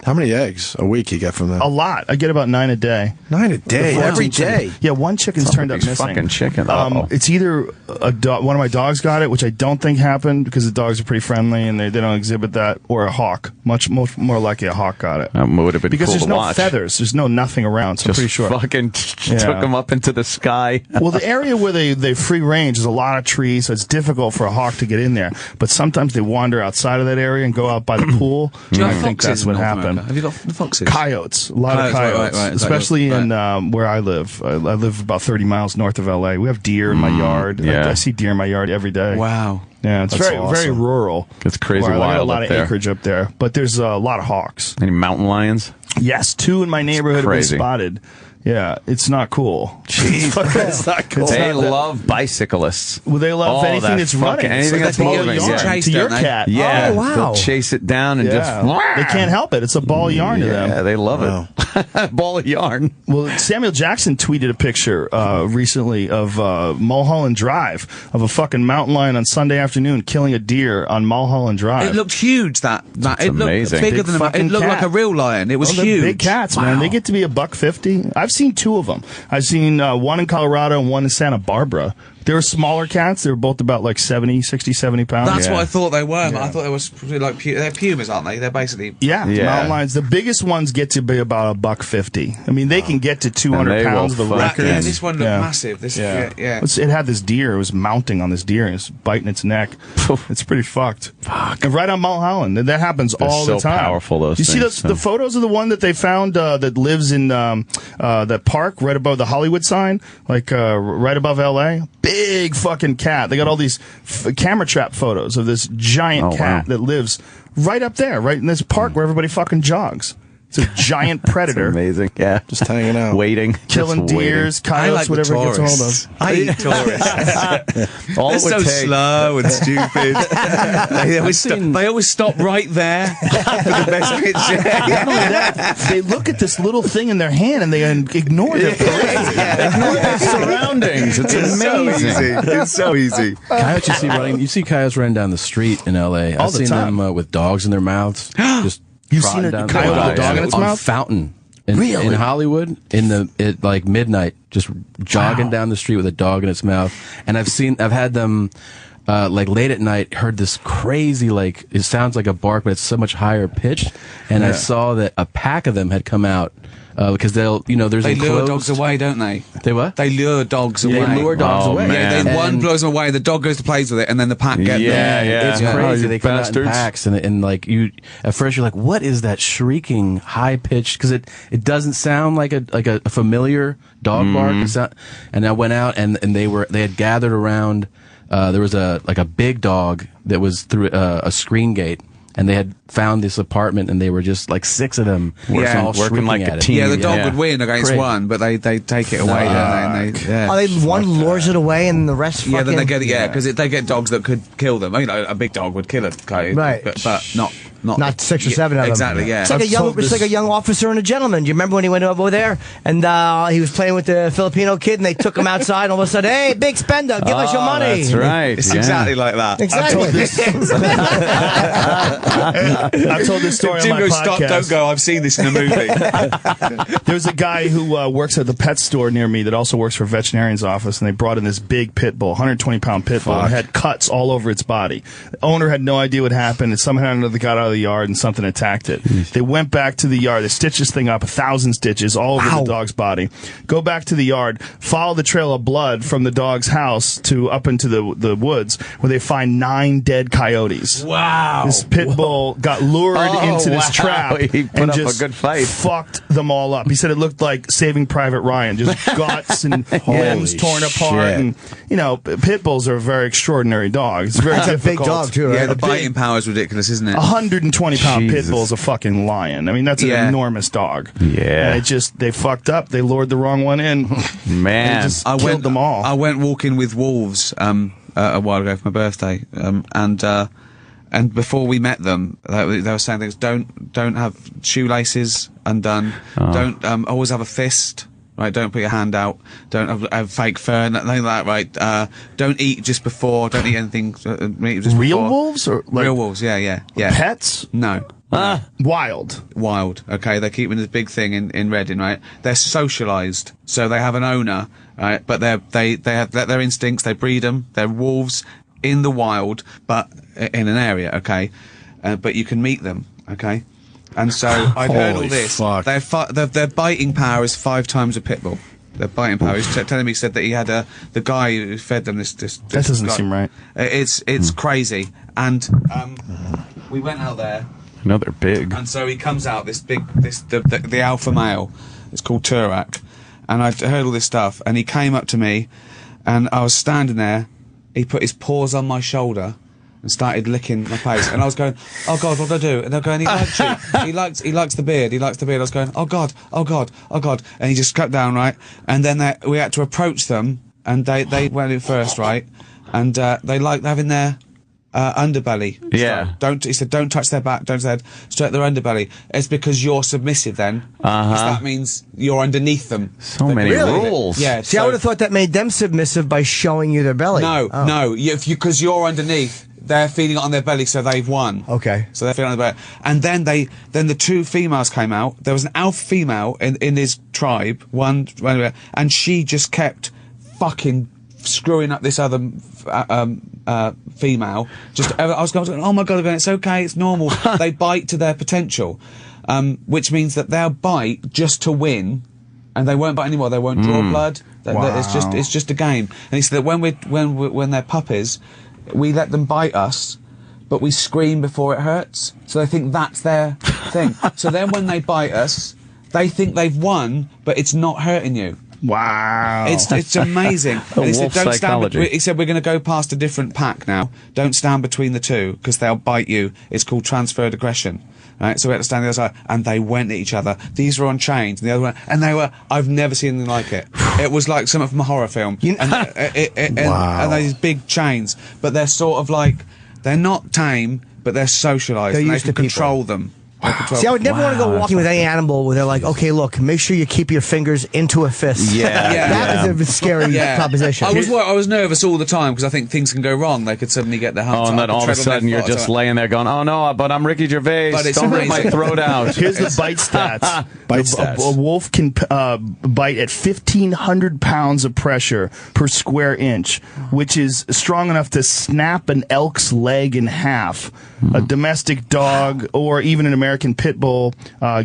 How many eggs a week you get from them? A lot. I get about 9 a day. 9 a day, every day. Chicken. Yeah, one chicken's turned up missing. Fucking chicken. It's either one of my dogs got it, which I don't think happened because the dogs are pretty friendly and they don't exhibit that, or a hawk. Much more likely a hawk got it. That would have been because cool there's to no watch. feathers. There's nothing around, so Just I'm pretty sure. Fucking took them up into the sky. Well, the area where they free range is a lot of trees, so it's difficult for a hawk to get in there. But sometimes they wander outside of that area and go out by the pool. Do you I have think foxes that's what in North happened. America? Have you got the foxes? Coyotes, a lot of coyotes, right. especially in where I live. I live about 30 miles north of LA. We have deer in my yard. yeah. I see deer in my yard every day. Wow. Yeah, it's That's very awesome. rural. It's crazy I got a wild lot up of there. acreage up there, but there's a lot of hawks. Any mountain lions? Yes, 2 in my neighborhood have been crazy. spotted. Yeah, it's not cool. Jeez, it's not cool. They love bicyclists. Well, they love Oh, anything that that's fucking- running. anything It's that's like a ball moving, of yarn yeah. to your Don't they? cat. Yeah, Oh, wow. they'll chase it down and Yeah. They can't help it. It's a ball of yarn to them. Yeah, they love it. Ball of yarn. Well, Samuel Jackson tweeted a picture recently of Mulholland Drive of a fucking mountain lion on Sunday afternoon killing a deer on Mulholland Drive. It looked huge. It looked amazing. bigger Big than fucking it looked cat. like a real lion. It was they're huge. big cats, man. They get to be $150. I've seen 2 of them. I've seen one in Colorado and one in Santa Barbara. They were smaller cats. They were both about like 70 pounds. That's what I thought they were. I thought they were like they're pumas, aren't they? They're basically Yeah, Yeah. mountain lions. The biggest ones get to be about $150. I mean, they can get to 200 And they pounds. will The fuck record. Yeah, Records. this one looked massive. This yeah. It had this deer. It was mounting on this deer and it's biting its neck. It's pretty fucked. And right on Mulholland. And that happens all so the time. powerful, those You see things, the photos of the one that they found that lives in that park right above the Hollywood sign, like right above L.A.? Big fucking cat. They got all these camera trap photos of this giant cat that lives right up there, right in this park where everybody fucking jogs. It's a giant predator. Amazing. Yeah. Just hanging out. Waiting. Killing Just waiting. deers, coyotes, whatever it gets a hold of. I hate tourists. All They're it would so take- slow and stupid. they always stop right there for the best picture. Not only that, they look at this little thing in their hand and they ignore their parade. Ignore their surroundings. It's amazing. It's so easy. Coyotes you see coyotes running down the street in L.A. All I've the seen time. them with dogs in their mouths. Just You've trotting seen a down coyote the with a dog in its on mouth? Fountain. Really? In Hollywood, at like midnight, just jogging down the street with a dog in its mouth. And I've had them like late at night, heard this crazy, like, it sounds like a bark, but it's so much higher pitched. And I saw that a pack of them had come out because there's They lure enclosed. dogs away, don't they? They what? They lure dogs away. They lure dogs Oh, away. man. Yeah, one And- blows them away, the dog goes to plays with it, and then the pack get them. Yeah. It's Yeah. crazy. Oh, you They come out in bastards. packs, and like you, at first you're like, what is that shrieking, high pitched? Because it doesn't sound like a familiar dog bark. It's not, and I went out and they had gathered around. There was a big dog that was through a screen gate. And they had found this apartment, and they were just like 6 of them, Yeah. all Working shrieking like at a it. team. Yeah, the dog Yeah. would win against Crazy. one, but they take it away, don't they? And they? Oh, one lures it away and the rest Yeah, fucking... then they get it. Yeah, because they get dogs that could kill them. I mean, a big dog would kill a coyote, Right. But not Not 6 or 7 of them. Exactly. Yeah. It's like a young officer and a gentleman. Do you remember when he went over there and he was playing with the Filipino kid and they took him outside and all of a sudden, hey, big spender, give us your money. That's right. It's yeah. exactly like that. Exactly. I've told this story on Jim my goes, podcast. stop, don't go. I've seen this in a movie. There's a guy who works at the pet store near me that also works for a veterinarian's office, and they brought in this big pit bull, 120-pound pit bull, and had cuts all over its body. The owner had no idea what happened, and somehow or another got out of the yard, and something attacked it. They went back to the yard. They stitched this thing up, 1,000 stitches all over the dog's body. Go back to the yard, follow the trail of blood from the dog's house to up into the woods, where they find 9 dead coyotes. Wow. This pit bull got lured into this trap He put and up a just good fight. fucked them all up. He said it looked like Saving Private Ryan, just guts and limbs torn apart. shit. And pit bulls are very extraordinary dogs. It's very That's a big difficult. dog, too, right? Yeah, the biting power is ridiculous, isn't it? 120-pound pit Jesus. bull is a fucking lion. I mean, that's an Yeah. enormous dog. Yeah. And they fucked up. They lured the wrong one in. Man. And just killed them all. I went walking with wolves a while ago for my birthday, and before we met them, they were saying things. Don't have shoelaces undone. Don't always have a fist. Right, don't put your hand out. Don't have fake fur, nothing like that. Right, don't eat just before. Don't eat anything. Just Real before. wolves or like Real wolves? Yeah. pets? No. Wild. Wild. Okay, they keep them in this big thing in Reading, right? They're socialised, so they have an owner, right? But they have their instincts. They breed them. They're wolves in the wild, but in an area, okay. But you can meet them, okay. And so I'd heard all this. Fuck. Their biting power is 5 times a pit bull. Their biting power. He's telling me, he said that he had the guy who fed them this That doesn't guy. seem right. It's crazy. And we went out there. I know they're big. And so he comes out, the alpha male. It's called Turak. And I'd heard all this stuff. And he came up to me, and I was standing there. He put his paws on my shoulder and started licking my face. And I was going, oh God, what did I do? And they're going, he likes you. He likes the beard. He likes the beard. I was going, oh God, oh God, oh God. And he just cut down, right? And then we had to approach them, and they went in first, right? And they liked having their underbelly. Yeah. He said, don't touch their back, don't touch straight their underbelly. It's because you're submissive then. Because that means you're underneath them. So many rules. Yeah. See, I would have thought that made them submissive by showing you their belly. No, no. Because you're underneath, they're feeding it on their belly, so they've won. Okay. So they're feeding on their belly. And then the 2 females came out. There was an alpha female in his tribe, and she just kept fucking screwing up this other female. I was going, oh my God, it's okay, it's normal. They bite to their potential, which means that they'll bite just to win, and they won't bite anymore. They won't draw blood. It's just a game. And he said that when they're puppies, we let them bite us, but we scream before it hurts. So they think that's their thing. So then when they bite us, they think they've won, but it's not hurting you. Wow. It's amazing. And he said, wolf psychology. he said, we're going to go past a different pack now. Don't stand between the two, because they'll bite you. It's called transferred aggression. Right? So we had to stand the other side, and they went at each other. These were on chains, and the other one, and I've never seen anything like it. It was like something from a horror film. And these big chains, but they're sort of like, they're not tame, but they're socialised, and they can control them. See, I would never want to go walking with any animal where they're like, okay, look, make sure you keep your fingers into a fist. That is a scary proposition. I was nervous all the time, because I think things can go wrong. They could suddenly get their hands and then all of a sudden you're just laying there going, oh no, but I'm Ricky Gervais. But it's Don't rip my amazing. throat out. Here's the bite stats. A wolf can bite at 1,500 pounds of pressure per square inch, which is strong enough to snap an elk's leg in half. A domestic dog or even an American pit bull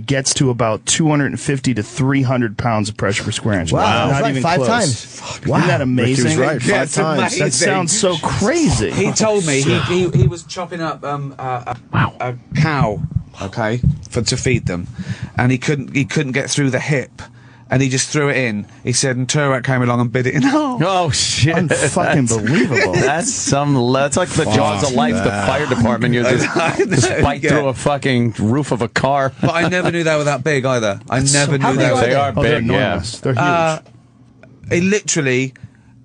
gets to about 250 to 300 pounds of pressure per square inch. Wow, not like even 5 close. times. Wow. Isn't that amazing? He was right, 5 That's times. amazing. That sounds so crazy. He told me he was chopping up a cow, okay, to feed them, and he couldn't get through the hip, and he just threw it in. He said, and Turak came along and bit it in half. Oh shit! Unfucking believable. That's like the Jaws of Life, the fire department. You just bite through a fucking roof of a car. But I never knew they were that big either. I never knew They they were. are Oh, they're big, yeah. enormous. They're huge. He literally,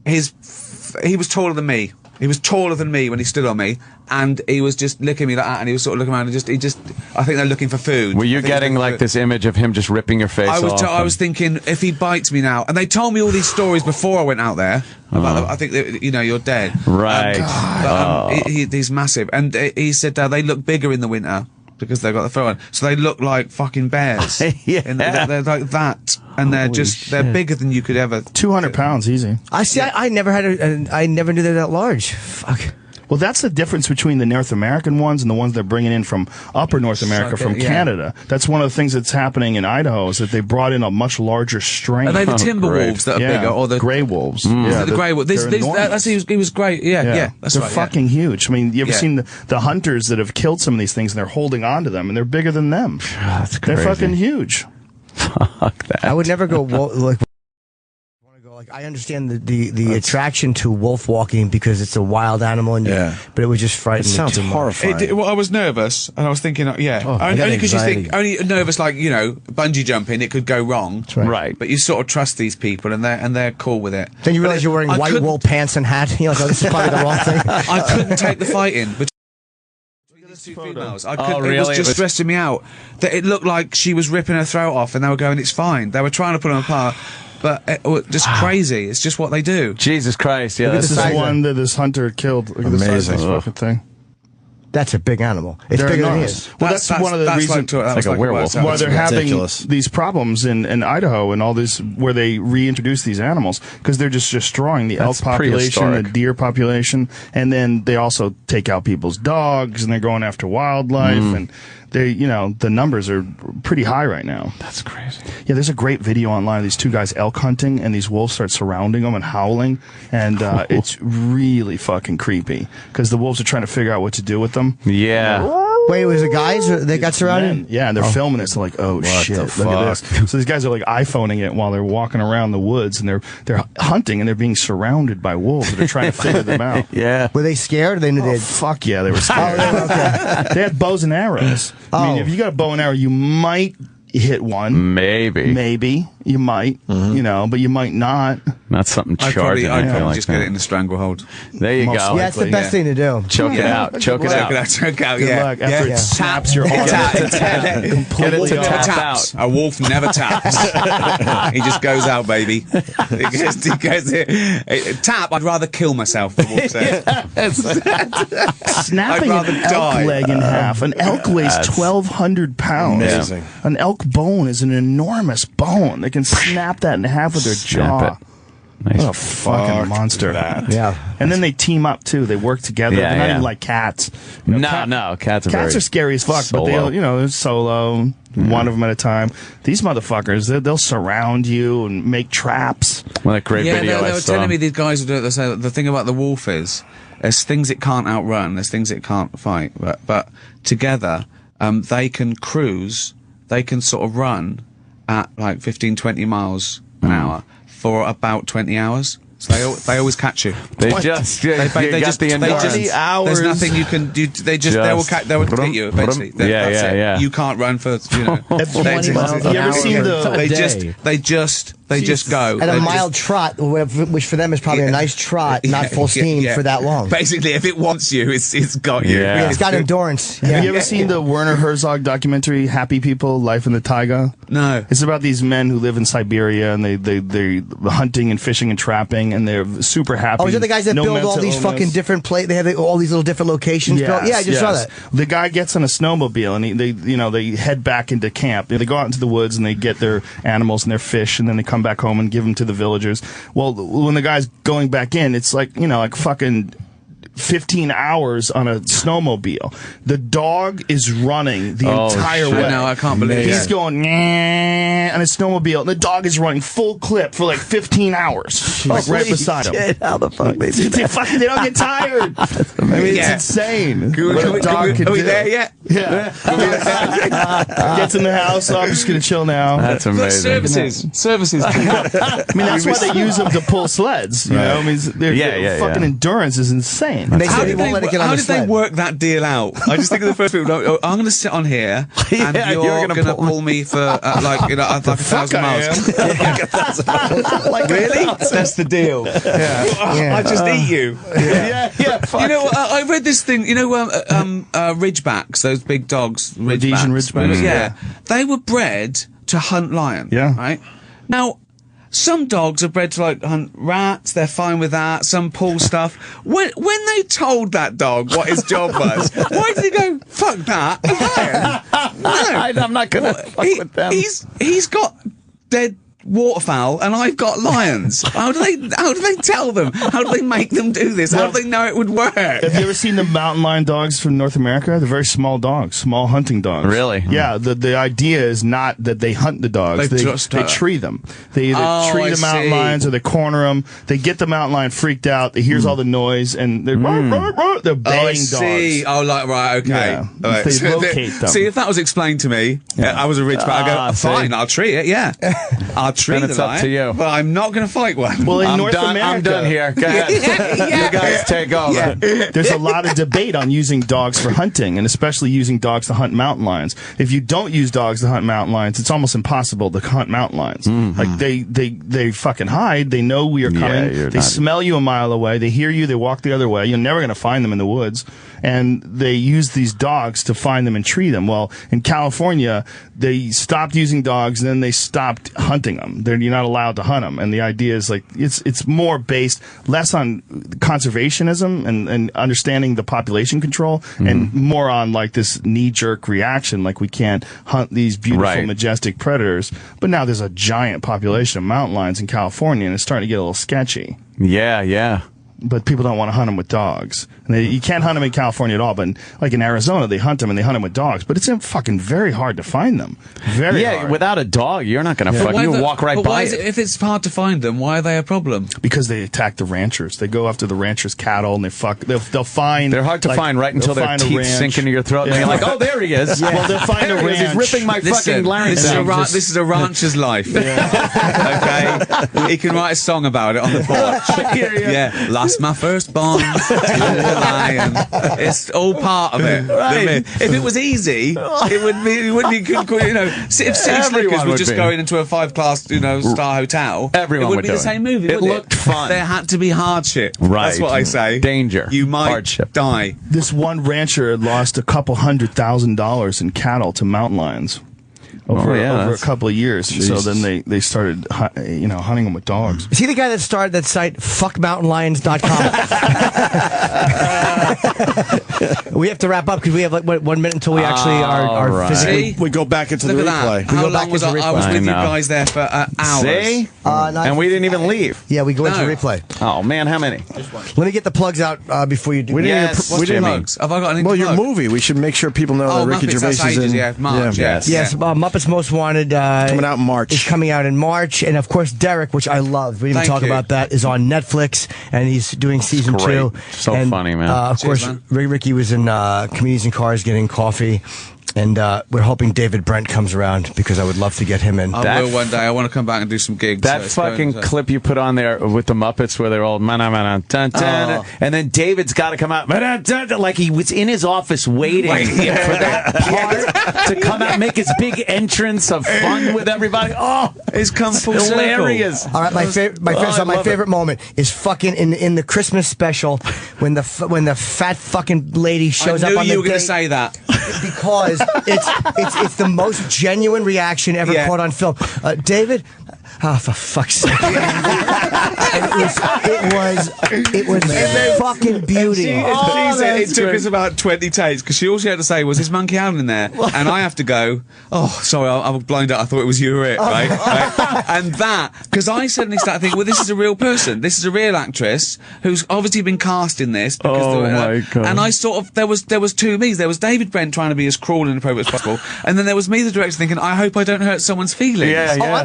he was taller than me. He was taller than me when he stood on me, and he was just licking me like that, and he was sort of looking around, and he just, I think they're looking for food. Were you getting like this image of him just ripping your face off? I was thinking, if he bites me now, and they told me all these stories before I went out there, about, I think, that, you're dead. Right. He's massive, and he said they look bigger in the winter, because they've got the fur on. So they look like fucking bears. Yeah. And they're like that. And they're bigger than you could ever. 200 pounds, easy. I see. I never I never knew they're that large. Fuck. Well, that's the difference between the North American ones and the ones they're bringing in from upper North America, from Canada. That's one of the things that's happening in Idaho, is that they brought in a much larger strain. Are they the timber wolves that are bigger, or the grey wolves? Yeah, the grey wolves. He was great. Yeah. That's they're right, fucking huge. I mean, you ever seen the hunters that have killed some of these things, and they're holding on to them, and they're bigger than them. That's crazy. They're fucking huge. Fuck that. I would never go like. I understand the attraction to wolf walking because it's a wild animal, and but it was just frightening. It sounds too much. horrifying. Well, I was nervous, and I was thinking, only because you think, only nervous, like, bungee jumping, it could go wrong, right? But you sort of trust these people, and they're cool with it. Then you realize you're wearing white wool pants and hat. You're like, oh, this is probably the wrong thing. I couldn't take the fighting between these two females. I couldn't. Really? It was just stressing me out. That it looked like she was ripping her throat off, and they were going, "It's fine." They were trying to put them apart. But just crazy. It's just what they do. Jesus Christ! Yeah, This is one that this hunter killed. Look at the size of this fucking thing. That's a big animal. It's They're bigger than he enormous. is. Well, that's one of the reasons. like a werewolf. Why they're having ridiculous. these problems in Idaho and all this, where they reintroduce these animals, because they're just destroying the elk population, the prehistoric. deer population, and then they also take out people's dogs, and they're going after wildlife, and they, the numbers are pretty high right now. That's crazy. Yeah, there's a great video online of these two guys elk hunting, and these wolves start surrounding them and howling, and it's really fucking creepy, because the wolves are trying to figure out what to do with them. Yeah. Wait, it was the guys that got surrounded? Men. Yeah, and they're filming it. So like, oh shit, look at this. So these guys are like iPhoning it while they're walking around the woods, and they're hunting, and they're being surrounded by wolves. They're trying to figure them out. Yeah. Were they scared? Or they knew Oh, they'd... fuck yeah, they were scared. Okay. They had bows and arrows. I mean, Oh. if you got a bow and arrow, you might hit one. Maybe. Maybe you might, but you might not. Not something I'd charging. probably like just that. get it in the stranglehold. There you Most go. Yeah, it's the best thing to do. Choke it out. Choke it out. Choke out, Good yeah. luck after yeah. it snaps your arm. Get it A to wolf never tap taps. out. A wolf never taps. He just goes out, baby. He goes, tap, I'd rather kill myself, the wolf says. Snapping I'd rather an elk die. leg in half. An elk weighs 1,200 pounds. Amazing. An elk bone is an enormous bone. They can snap that in half with their jaw. Snap it. Nice. What a fucking monster. Yeah. And then they team up too. They work together. Yeah, They're not yeah. even like cats. No, cats are Cats very are scary as fuck, but solo. they're solo, one of them at a time. These motherfuckers, they'll surround you and make traps. Well, that great Yeah, video they I were saw. telling me these guys would do it. They say the thing about the wolf is there's things it can't outrun, there's things it can't fight, but together they can cruise, they can sort of run at like 15, 20 miles an hour for about 20 hours. So they always catch you. They just They got just, the they endurance. just, hours. there's nothing you can do. They will hit you eventually. Yeah, That's yeah, it. yeah. You can't run for Have you ever seen They just go. At a They mild trot, which for them is probably a nice trot, not full steam for that long. Basically, if it wants you, it's got you. Yeah. It's got endurance. Have you ever seen the Werner Herzog documentary, Happy People, Life in the Taiga? No. It's about these men who live in Siberia, and they're hunting and fishing and trapping, and they're super happy. Oh, is it the guys that No build all mental these illness. fucking different They have all these little different locations built? Yeah, I just saw that. The guy gets on a snowmobile, and they head back into camp. They go out into the woods, and they get their animals and their fish, and then they come back home and give them to the villagers. Well, when the guy's going back in, it's like fucking 15 hours on a snowmobile. The dog is running the entire shit. way. I know, I can't believe He's it. going "Nyeh" on a snowmobile, and the dog is running full clip for like 15 hours, like right beside him. How the fuck they do that? They don't get tired. I mean, Yeah. it's insane. Can we- What can a we- dog can can we do. there yet? Yeah. Gets in the house. Oh, I'm just gonna chill now. That's Look, amazing. services. I mean, that's why they use them to pull sleds. You know, I mean, their fucking endurance is insane. They said he won't let it get on How the did they sled. work that deal out? I just think of the first people. Oh, I'm going to sit on here, and Yeah, you're you're going gonna to pull me for like 1,000 miles. Like Really? That's the deal. Yeah. I just eat you. Yeah. You know, I read this thing. You know, Ridgebacks, those big dogs, Rhodesian Ridgebacks? Yeah, they were bred to hunt lion. Yeah. Right. Now, some dogs are bred to hunt rats. They're fine with that. Some pull stuff. When they told that dog what his job was, why did he go fuck that? A lion? No, I'm not gonna fuck with them. He's got dead waterfowl and I've got lions. How do they tell them? How do they make them do this? How do they know it would work? Have you ever seen the mountain lion dogs from North America? They're very small dogs, small hunting dogs. Really? Yeah. The idea is not that they hunt the dogs. They They just, tree them. They either Oh, tree I the mountain see. lions or they corner them. They get the mountain lion freaked out. They hears all the noise and they're they're Oh, baying I see. dogs. Oh, right, okay. Yeah. All right. They locate them. See, if that was explained to me, I was a rich man. I go, see. fine, I'll treat it. Yeah, I'll treat Then the it's up lion, to you. but I'm not going to fight one. Well, in I'm North done. America, I'm done here. Go ahead. Yeah. You guys take over. there's a lot of debate on using dogs for hunting, and especially using dogs to hunt mountain lions. If you don't use dogs to hunt mountain lions, it's almost impossible to hunt mountain lions. Like they fucking hide. They know we are coming. you're They not- smell you a mile away. They hear you. They walk the other way. You're never going to find them in the woods. And they use these dogs to find them and tree them. Well, in California, they stopped using dogs, and then they stopped hunting them. You're not allowed to hunt them. And the idea is like it's more based less on conservationism and understanding the population control, and more on like this knee-jerk reaction, like we can't hunt these beautiful, majestic predators. But now there's a giant population of mountain lions in California, and it's starting to get a little sketchy. Yeah. But people don't want to hunt them with dogs. And you can't hunt them in California at all. But like in Arizona, they hunt them and they hunt them with dogs. But it's fucking very hard to find them. Very hard. Without a dog, you're not going to fucking you walk right by it. If it's hard to find them, why are they a problem? Because they attack the ranchers. They go after the ranchers' cattle and they'll find. They're hard to find right until their teeth sink into your throat and you're like, oh, there he is. Well, they'll find a ranch. He's ripping my fucking larynx out. This is a rancher's life. Okay? He can write a song about it on the porch. Yeah. Lost my firstborn to a lion. It's all part of it. Right. If it was easy, it wouldn't be, if City Slickers were just going into a 5-class, star hotel, everyone it wouldn't be the same movie, would it? It looked fun. There had to be hardship. Right. That's what I say. Danger. You might hardship. Die. This one rancher lost a couple $100,000 in cattle to mountain lions. Over a couple of years. Jesus. So then they started, hunting them with dogs. Is he the guy that started that site, fuckmountainlions.com? We have to wrap up because we have like 1 minute until we actually are physically. We go back into the replay. How long was I? I was with you guys there for hours. See? And we didn't even leave. Yeah, we go into replay. Oh, man, how many? Let me get the plugs out before you do that. What's your plugs? Have I got any plugs? Your movie. We should make sure people know that Ricky Muppets, Gervais is in. Yeah, March, yes. Muppets Most Wanted coming out in March. Is coming out in March, and of course Derek, which I love. We didn't talk about that. Is on Netflix, and he's doing season 2. So funny, man. Of course, Ricky was in Comedians in Cars getting coffee. And we're hoping David Brent comes around because I would love to get him in. I will one day. I want to come back and do some gigs. That fucking clip you put on there with the Muppets where they're all and then David's got to come out like he was in his office waiting for that part to come out, make his big entrance of fun with everybody. Oh, it's come full hilarious. Circle. All right, my favorite moment is fucking in the Christmas special when the fat fucking lady shows up on the you were going to date. say that. Because it's the most genuine reaction ever caught on film. David, oh, for fuck's sake! it was fucking beauty. It took us about 20 takes because all she had to say was, "Is Monkey Allen in there?" And I have to go, "Oh, sorry, I was blinded. I thought it was you or it, right?" And that because I suddenly started thinking, "Well, this is a real person. This is a real actress who's obviously been cast in this." Because my God! And I sort of there was two me's. There was David Brent trying to be as cruel and inappropriate as possible, and then there was me, the director, thinking, "I hope I don't hurt someone's feelings."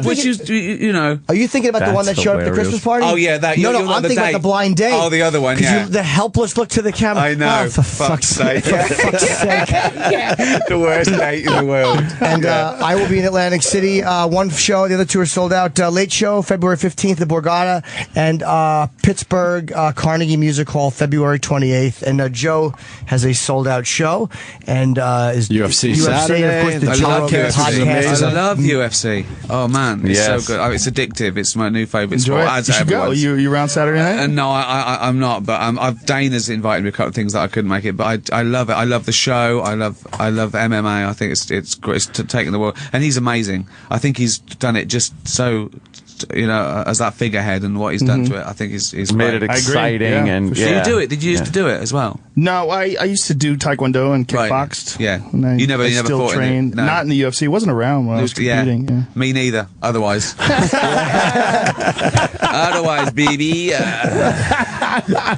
Which is, Are you thinking about the one that showed up at the Christmas party? Oh yeah, that. No, I'm thinking about the blind date. Oh, the other one. Yeah. The helpless look to the camera. I know. Oh, for fuck's sake! For fuck's sake! The worst date in the world. And I will be in Atlantic City. One show, the other 2 are sold out. Late show, February 15th at Borgata, and Pittsburgh Carnegie Music Hall, February 28th. And Joe has a sold out show, and is UFC Saturday. And of course, the Joe Rogan podcast. I love UFC. Oh man, it's so good. Oh, it's addictive. It's my new favourite sport. You should go. You around Saturday night? No, I'm not. But Dana's invited me a couple of things that I couldn't make it. But I love it. I love the show. I love MMA. I think it's great. It's taking the world, and he's amazing. I think he's done it just so. As that figurehead and what he's done to it, I think he's made it exciting. And Did you do it? Did you used to do it as well? No, I used to do Taekwondo and kickboxed. Right. Yeah, and you never still fought trained. No. Not in the UFC. It wasn't around when I was competing. Yeah. Me neither. Otherwise, baby.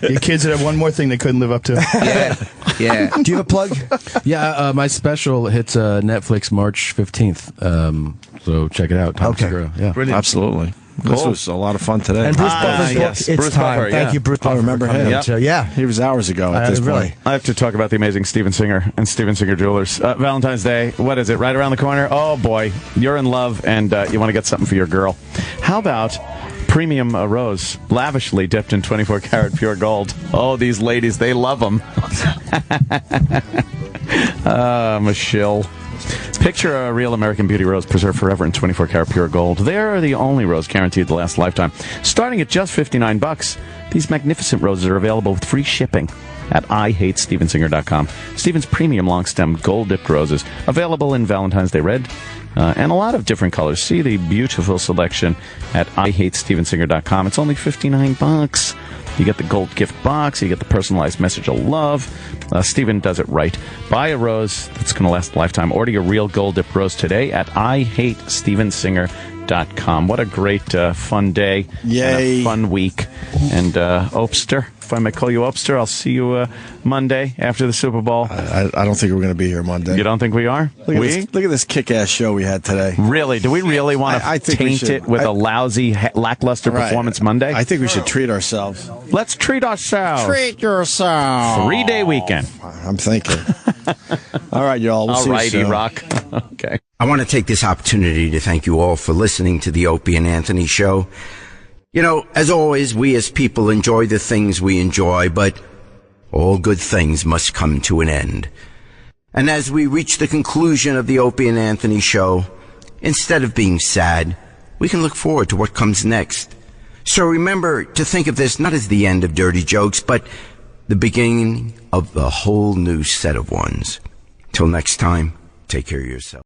Your kids would have one more thing they couldn't live up to. Yeah. Do you have a plug? Yeah, my special hits Netflix March 15th. So check it out. Tom Segura. Yeah, brilliant. Absolutely. This was a lot of fun today. And Bruce Buffer's book, It's Bruce Time. Buffer, Thank you, Bruce Buffer. I remember him. Yeah. He was hours ago at this point. I have to talk about the amazing Steven Singer and Steven Singer Jewelers. Valentine's Day, what is it, right around the corner? Oh, boy, you're in love and you want to get something for your girl. How about premium rose, lavishly dipped in 24-karat pure gold? Oh, these ladies, they love them. Michelle. Picture a real American beauty rose preserved forever in 24-karat pure gold. They're the only rose guaranteed to last a lifetime. Starting at just $59, these magnificent roses are available with free shipping at IHateStevenSinger.com. Steven's premium long-stem gold-dipped roses, available in Valentine's Day red, and a lot of different colors. See the beautiful selection at IHateStevenSinger.com. It's only $59. You get the gold gift box. You get the personalized message of love. Steven does it right. Buy a rose that's going to last a lifetime. Order your real gold dip rose today at IHateStevenSinger.com. What a great, fun day. Yay. And a fun week. And, Opster, if I may call you Opster, I'll see you Monday after the Super Bowl. I don't think we're going to be here Monday. You don't think we are? Look at this kick-ass show we had today. Really? Do we really want to taint it with a lousy, lackluster performance Monday? I think we should treat ourselves. Let's treat ourselves. Treat yourself. 3-day weekend. I'm thinking. All right, y'all. We'll see you soon. Rock. Okay. I want to take this opportunity to thank you all for listening to the Opie and Anthony Show. You know, as always, we as people enjoy the things we enjoy, but all good things must come to an end. And as we reach the conclusion of the Opie and Anthony Show, instead of being sad, we can look forward to what comes next. So remember to think of this not as the end of dirty jokes, but the beginning of a whole new set of ones. Till next time, take care of yourself.